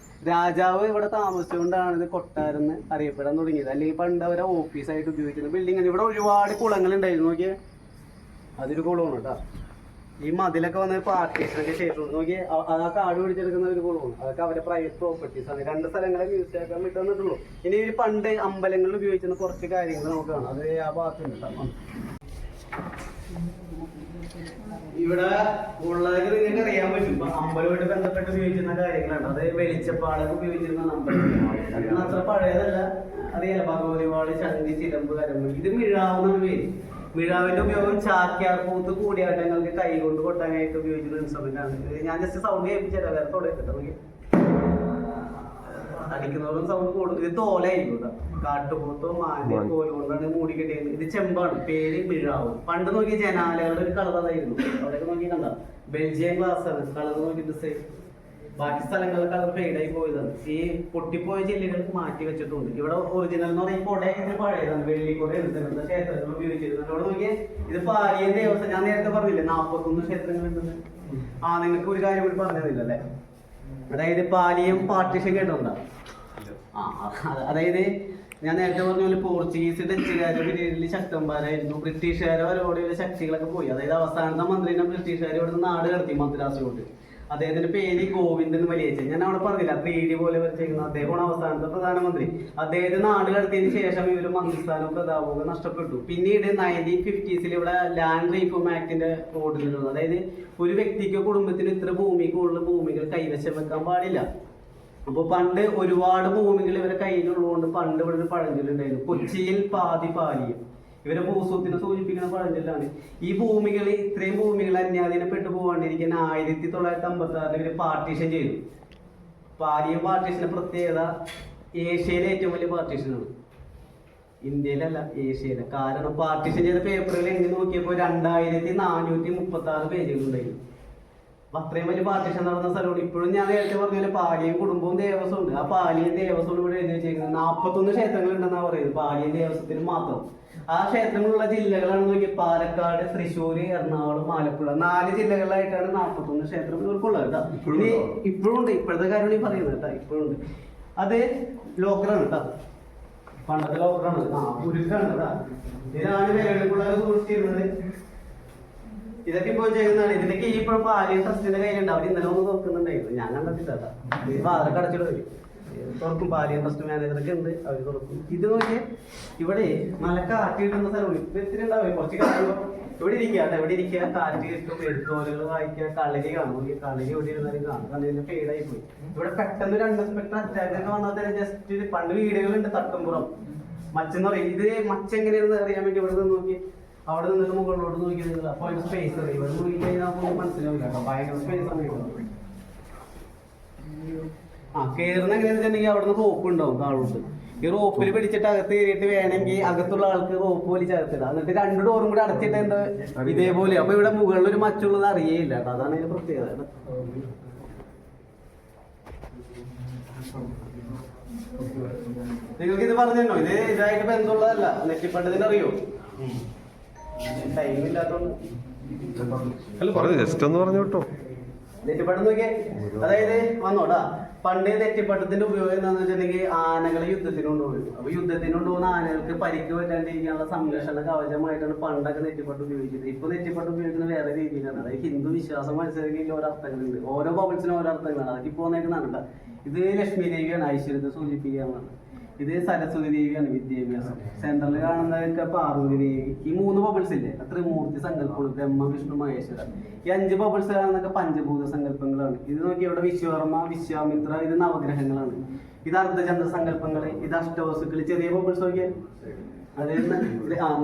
രാജാവ് ഇവിടെ താമസിച്ചുകൊണ്ടാണ് ഇത് കൊട്ടാരെന്ന് അറിയപ്പെടാൻ തുടങ്ങിയത്. അല്ലെങ്കിൽ പണ്ട് അവരെ ഓഫീസായിട്ട് ഉപയോഗിക്കുന്ന ബിൽഡിംഗ്. ഇവിടെ ഒരുപാട് കുളങ്ങൾ ഉണ്ടായിരുന്നു. നോക്കിയേ, അതൊരു കുളമാണ് കേട്ടോ. ഈ മതിലൊക്കെ വന്ന് പാർട്ടീഷനൊക്കെ ശേഷം നോക്കിയേ, ആ കാട് പിടിച്ചെടുക്കുന്ന ഒരു കുളമാണ്. അതൊക്കെ അവരെ പ്രൈവറ്റ് പ്രോപ്പർട്ടീസ് ആണ്. 2 സ്ഥലങ്ങളെ മ്യൂസിയം ആക്കാൻ വിട്ടു തന്നിട്ടുള്ളൂ. ഇനി ഒരു പണ്ട് അമ്പലങ്ങളിൽ ഉപയോഗിച്ചിരുന്ന കുറച്ച് കാര്യങ്ങൾ നമുക്ക് കാണാം. അത് ആ ഭാഗത്തുണ്ട് കേട്ടോ. ഇവിടെ ഉള്ളതൊക്കെ നിങ്ങൾക്ക് അറിയാൻ പറ്റും. അമ്പലമായിട്ട് ബന്ധപ്പെട്ട് ഉപയോഗിച്ചിരുന്ന കാര്യങ്ങളാണ്. അത് വെളിച്ചപ്പാടൊക്കെ ഉപയോഗിച്ചിരുന്ന അമ്പലം അത്ര പഴയതല്ല. അറിയാലോ, ഭഗവതിവാള്, ശംഖ്, ചിലമ്പ്, കരമ്പ്. ഇത് മിഴാവുന്ന പേര്. മിഴാവിന്റെ ഉപയോഗം ചാക്യാർകൂത്ത്, കൂടിയാട്ടങ്ങൾക്ക് കൈ കൊണ്ട് കൊട്ടാനായിട്ട് ഉപയോഗിച്ചിരുന്ന ഇൻസ്ട്രുമെന്റ് ആണ്. ഞാൻ ജസ്റ്റ് സൗണ്ട് കേൾപ്പിച്ചാലോ, വേറെ തുടങ്ങിട്ടോ. അടിക്കുന്നവരും സൗണ്ട് കൂടും. ഇത് തോലായിരിക്കും കേട്ടോ. കാട്ടുപോത്തോ മാന്റെ തോല് കൊണ്ടാണ് മൂടി കെട്ടിയത്. ഇത് ചെമ്പാണ്, പേര് മിഴാവ്. പണ്ട് നോക്കിയ ജനാലകളുടെ ഒരു കളർ അതായിരുന്നു. അവിടെയൊക്കെ നോക്കി കണ്ട ബെൽജിയം ഗ്ലാസ് ആണ്. കളർ നോക്കി ഡിസൈൻ. ബാക്കി സ്ഥലങ്ങളിലെ കളർ ഫെയ്ഡായി പോയതാണ്. ഈ പൊട്ടിപ്പോയ ജില്ലകൾ മാറ്റി വെച്ചിട്ടുണ്ട്. ഇവിടെ ഒറിജിനൽ എന്ന് പറഞ്ഞാൽ കൊടയൊക്കെ പഴയതാണ്. വെള്ളിക്കൊട എടുത്തിട്ടുണ്ട്, ക്ഷേത്രങ്ങൾ ഉപയോഗിച്ചിരുന്നത്. അവിടെ നോക്കിയാൽ ഇത് പാലിയം ദേവസ്വം. ഞാൻ നേരത്തെ പറഞ്ഞില്ലേ 41 ക്ഷേത്രങ്ങൾ ഉണ്ടെന്ന്. നിങ്ങൾക്ക് ഒരു കാര്യം കൂടി പറഞ്ഞതില്ല അല്ലേ? അതായത് പാലിയം പാർട്ടീഷൻ കേട്ടിട്ടുണ്ടോ? അതായത് ഞാൻ നേരത്തെ പറഞ്ഞ പോലെ പോർച്ചുഗീസ് ഡച്ചുകാരുടെ പിരീഡിൽ ശക്തന്മാരായിരുന്നു. ബ്രിട്ടീഷുകാരെ അവരോടെയുള്ള ശക്തികളൊക്കെ പോയി. അതായത് അവസാനത്തെ മന്ത്രിനെ ബ്രിട്ടീഷുകാർ ഇവിടുന്ന് നാട് കടത്തി മദ്രാസിലോട്ട്. അദ്ദേഹത്തിന്റെ പേര് ഗോവിന്ദൻ വലിയച്ഛൻ. ഞാൻ അവിടെ പറഞ്ഞില്ല 3D പോലെ വരച്ചിരിക്കുന്ന അദ്ദേഹമാണ് അവസാനത്തെ പ്രധാനമന്ത്രി. അദ്ദേഹത്തെ നാട് കടത്തിയതിനു ശേഷം ഇവർ മന്ത്രിസ്ഥാനവും പ്രതാപവും നഷ്ടപ്പെട്ടു. പിന്നീട് 1950s ഇവിടെ ലാൻഡ് റീഫോം ആക്ടിന്റെ ഓർഡിനൻസ്, അതായത് ഒരു വ്യക്തിക്കോ കുടുംബത്തിനോ ഇത്ര ഭൂമിക്കുള്ള ഭൂമികൾ കൈവശം വെക്കാൻ പാടില്ല. അപ്പൊ പണ്ട് ഒരുപാട് ഭൂമികൾ ഇവരെ കയ്യിലുള്ളതുകൊണ്ട് പണ്ട് ഇവിടെ ഒരു പഴഞ്ചൊല്ലുണ്ടായിരുന്നു, കൊച്ചിയിൽ പാതി പാലിയും. ഇവരെ ഭൂസ്വത്തിനെ സൂചിപ്പിക്കുന്ന പഴഞ്ചൊല്ലാണ്. ഈ ഭൂമികൾ, ഇത്രയും ഭൂമികൾ അന്യാധീനപ്പെട്ടു പോകാണ്ടിരിക്കാൻ 1956 ഇവര് പാർട്ടീഷൻ ചെയ്തു. പാലിയം പാർട്ടീഷന്റെ പ്രത്യേകത ഏഷ്യയിലെ ഏറ്റവും വലിയ പാർട്ടീഷനാണ്, ഇന്ത്യയിലല്ല ഏഷ്യയിലെ. കാരണം പാർട്ടീഷൻ ചെയ്ത പേപ്പറുകൾ എണ്ണി നോക്കിയപ്പോൾ 2436 പേജുകൾ ഉണ്ടായിരുന്നു. അപ്പൊ അത്രയും വലിയ പാർട്ടീഷൻ നടന്ന സ്ഥലമാണ്. ഇപ്പോഴും ഞാൻ നേരത്തെ പറഞ്ഞ പാലിയും കുടുംബവും ദേവസ്വം ഉണ്ട്. ആ പാലിയും ദേവസ്വം ഇവിടെ എഴുതി വെച്ചിരിക്കുന്നത് 41 ക്ഷേത്രങ്ങൾ ഉണ്ടെന്നാണ് പറയുന്നത് പാലിയും ദേവസ്വത്തിന് മാത്രം. ആ ക്ഷേത്രങ്ങളുള്ള ജില്ലകളാണ് നോക്കിയാൽ പാലക്കാട്, തൃശ്ശൂര്, എറണാകുളം, ആലപ്പുഴ 4 ജില്ലകളിലായിട്ടാണ് 41 ക്ഷേത്രം ഇവർക്കുള്ളത് കേട്ടോ. ഇനി ഇപ്പോഴും ഉണ്ട്, ഇപ്പോഴത്തെ കാര്യം ഈ പറയുന്നത് കേട്ടോ, ഇപ്പോഴും ഉണ്ട്. അത് ലോക്കറാണ് കേട്ടോ, പണ്ടത്തെ ലോക്കറാണ്. ഉരുക്കാണ് കേട്ടോ. ഇതാണ് വേലക്കുള്ള സൂക്ഷിച്ചിരുന്നത്. ഇതൊക്കെ ഇപ്പോൾ ചെയ്യുന്നതാണ്. ഇതിന്റെ കീഴിൽ ഇപ്പോഴും പാലിയം ട്രസ്റ്റിന്റെ കയ്യിലുണ്ട്. അവർ ഇന്നലെ ഒന്ന് തുറക്കുന്നുണ്ടായിരുന്നു, ഞാൻ കണ്ടിട്ടില്ല. അതൊക്കെ അടച്ചിട്ട് വരും, തുറക്കും. പാലിയം ട്രസ്റ്റ് മാനേജറൊക്കെ ഉണ്ട്, അവർ തുറക്കും. ഇത് നോക്കിയാൽ ഇവിടെ നല്ല കാറ്റ് കിട്ടുന്ന സ്ഥലമാണ്. ഇപ്പൊ ഇത്തിരി ഉണ്ടാവും കുറച്ച് കാര്യങ്ങൾ. ഇവിടെ ഇരിക്കുക കേട്ടോ, ഇവിടെ ഇരിക്കുക, കാറ്റ് കിട്ടും, എഴുത്തോലുകൾ വായിക്കുക, കളരി കാണും. കളരി എവിടെ ഇരുന്നാലും കാണും, കണ്ണിന്റെ ഫെയിഡായി പോയി. ഇവിടെ പെട്ടെന്ന് ഒരു അൺഎക്സ്പെക്ടഡ് അറ്റാക്ക് ഒക്കെ വന്നാൽ തന്നെ ജസ്റ്റ് പണ്ട് വീടുകളുണ്ട് തട്ടുംപുറം മച്ചെന്ന് പറയും. ഇത് മച്ച എങ്ങനെയാണെന്ന് അറിയാൻ വേണ്ടി ഇവിടെ നിന്ന് നോക്കി, അവിടെ നിന്നിട്ട് മുകളിലോട്ട് നോക്കി അപ്പൊ അതിന് സ്പേസ് അറിയാം. ഇവിടെ നോക്കി കഴിഞ്ഞാൽ നമുക്ക് മനസ്സിലാവില്ല കേട്ടോ, ഭയങ്കര സ്പേസ് ആണ് ഇവിടെ. കയറുന്ന എങ്ങനെയാണെന്ന് വെച്ചിട്ടുണ്ടെങ്കിൽ അവിടെ നിന്ന് റോപ്പ് ഉണ്ടാവും താഴോട്ട്. ഈ റോപ്പിൽ പിടിച്ചിട്ട് അകത്ത് കയറിയിട്ട് വേണമെങ്കിൽ അകത്തുള്ള ആൾക്ക് റോപ്പ് വലിച്ചകത്തിടാം. എന്നിട്ട് 2 ഡോറും കൂടെ അടച്ചിട്ട് എന്താ ഇതേപോലെ. അപ്പൊ ഇവിടെ മുകളിൽ ഒരു മച്ചുള്ളത് അറിയേയില്ല കേട്ടോ, അതാണ് അതിന്റെ പ്രത്യേകത. നിങ്ങൾക്ക് ഇത് പറഞ്ഞോ, ഇത് ഇതായിട്ട് ബന്ധമുള്ളതല്ല. നെറ്റിപ്പട്ടതിന് അറിയോ? ടൈം ഇല്ലാത്തോണ്ട് ജസ്റ്റ് ഒന്ന് പറഞ്ഞു കേട്ടോ. നെറ്റിപ്പട്ടം നോക്കിയേ, അതായത് വന്നോടാ. പണ്ട് നെറ്റിപ്പട്ടത്തിന്റെ ഉപയോഗം എന്താണെന്ന് വെച്ചിട്ടുണ്ടെങ്കിൽ ആനകളെ യുദ്ധത്തിന് കൊണ്ടുപോകും. അപ്പൊ യുദ്ധത്തിന് കൊണ്ടുപോകുന്ന ആനകൾക്ക് പരിക്ക് പറ്റാണ്ടിരിക്കാനുള്ള സംരക്ഷണ കവചമായിട്ടാണ് പണ്ടൊക്കെ നെറ്റിപ്പട്ടം ഉപയോഗിച്ചത്. ഇപ്പൊ നെറ്റിപ്പട്ടം ഉപയോഗിക്കുന്നത് വേറെ രീതിയിലാണ്. അതായത് ഹിന്ദു വിശ്വാസം അനുസരിച്ച് ഓരോ അർത്ഥങ്ങളുണ്ട്, ഓരോ ബബിൾസിനും ഓരോ അർത്ഥങ്ങളാണ്. അതൊക്കെ ഇപ്പോൾ വന്നേക്കുന്നതാണ്. ഇത് ലക്ഷ്മി ദേവിയാണ്, ഐശ്വര്യത്തെ സൂചിപ്പിക്കാനാണ്. ഇത് സരസ്വതി ദേവിയാണ്, വിദ്യാഭ്യാസം. സെൻട്രൽ കാണുന്നതൊക്കെ പാർവതി ദേവി. ഈ 3 ബബിൾസ് ഇല്ലേ, ത്രിമൂർത്തി സങ്കല്പങ്ങൾ, ബ്രഹ്മ, വിഷ്ണു, മഹേശ്വര. ഈ 5 ബബിൾസ് കാണുന്നതൊക്കെ പഞ്ചഭൂത സങ്കല്പങ്ങളാണ്. ഇത് നോക്കി ഇവിടെ വിശ്വകർമ്മ, വിശ്വാമിത്ര, ഇത് നവഗ്രഹങ്ങളാണ്. ഇത് അർദ്ധചന്ദ്ര സങ്കല്പങ്ങള്, ഇത് അഷ്ടവസുക്കള്. ചെറിയ ബബിൾസ് നോക്കിയാൽ അതായത്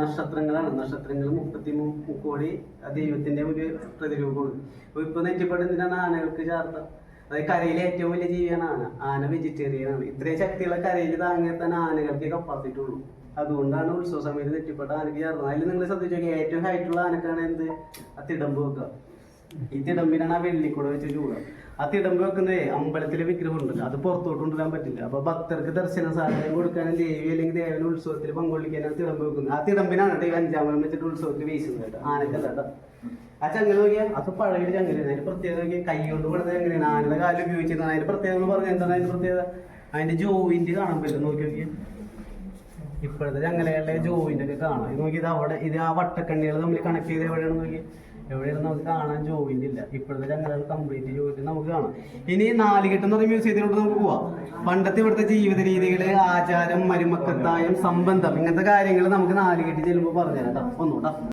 നക്ഷത്രങ്ങളാണ്. നക്ഷത്രങ്ങൾ 33 കോടി ദൈവത്തിന്റെ ഒരു പ്രതിരൂപമാണ്. അപ്പൊ ഇപ്പൊ നെറ്റിപ്പട്ടുന്നതിനാണ് ആനകൾക്ക് ചാർത്ത. അതായത് കരയിലെ ഏറ്റവും വലിയ ജീവിയാണ് ആന. ആന വെജിറ്റേറിയൻ ആണ്. ഇത്രയും ശക്തിയുള്ള കരയിൽ താങ്ങിയാൽ തന്നെ ആനകൾക്ക് കപ്പാസിറ്റി ഉള്ളൂ. അതുകൊണ്ടാണ് ഉത്സവ സമയത്ത് നെറ്റിപ്പട്ട ആനക്ക് ചേർന്നത്. അതിൽ നിങ്ങൾ ശ്രദ്ധിച്ചു നോക്കിയാൽ ഏറ്റവും ഹൈറ്റുള്ള ആനക്കാണ് എന്ത്, ആ തിടമ്പ് വെക്കുക. ഈ തിടമ്പിനാണ് ആ വെള്ളിക്കൂടെ വെച്ച് ചൂടുക. ആ തിടമ്പ് വെക്കുന്നത് അമ്പലത്തിലെ വിഗ്രഹം ഉണ്ടല്ലോ, അത് പുറത്തോട്ട് കൊണ്ടുവരാൻ പറ്റില്ല. അപ്പൊ ഭക്തർക്ക് ദർശന സാധനം കൊടുക്കാനും ദേവി അല്ലെങ്കിൽ ദേവന് ഉത്സവത്തിൽ പങ്കൊള്ളിക്കാനാണ് തിടമ്പ് വെക്കുന്നത്. ആ തിടമ്പിനാണ് കേട്ടോ ഈ 5-ാം വളം വെച്ചിട്ട് ഉത്സവത്തിൽ വീശുന്നത് കേട്ടോ, ആനക്കല്ല കേട്ടോ. ആ ചങ്ങല നോക്കിയാൽ അത് പഴയ ചങ്ങലാണ്. അതിന്റെ പ്രത്യേകത നോക്കിയാൽ കൈ കൊണ്ട് കൊടുത്തത് എങ്ങനെയാണ്, ആനയുടെ കാലം ഉപയോഗിച്ചിരുന്നത്. അതിന്റെ പ്രത്യേകത പറഞ്ഞാൽ എന്താണ് അതിന്റെ പ്രത്യേകത? അതിന്റെ ജോയിന്റ് കാണാൻ പറ്റും. നോക്കി നോക്കിയാൽ ഇപ്പോഴത്തെ ചങ്ങലകളുടെ ജോയിന്റ് ഒക്കെ കാണാം. ഇത് നോക്കിയത് അവിടെ, ഇത് ആ വട്ടക്കണ്ണികൾ തമ്മിൽ കണക്ട് ചെയ്ത് എവിടെയാണ് നോക്കി, എവിടെയാണ് നമുക്ക് കാണാൻ ജോയിന്റ് ഇല്ല. ഇപ്പോഴത്തെ ചങ്ങലകൾ കംപ്ലീറ്റ് ജോയിന്റ് നമുക്ക് കാണാം. ഇനി 4 കെട്ട് എന്ന് പറഞ്ഞ മ്യൂസിയത്തിലോട്ട് നമുക്ക് പോവാം. പണ്ടത്തെ ഇവിടുത്തെ ജീവിത രീതികള്, ആചാരം, മരുമക്കത്തായം, സംബന്ധം, ഇങ്ങനത്തെ കാര്യങ്ങൾ നമുക്ക് 4 കെട്ടി ചെല്ലുമ്പോൾ പറഞ്ഞുതരാം. ഒന്നൂട്ടാ.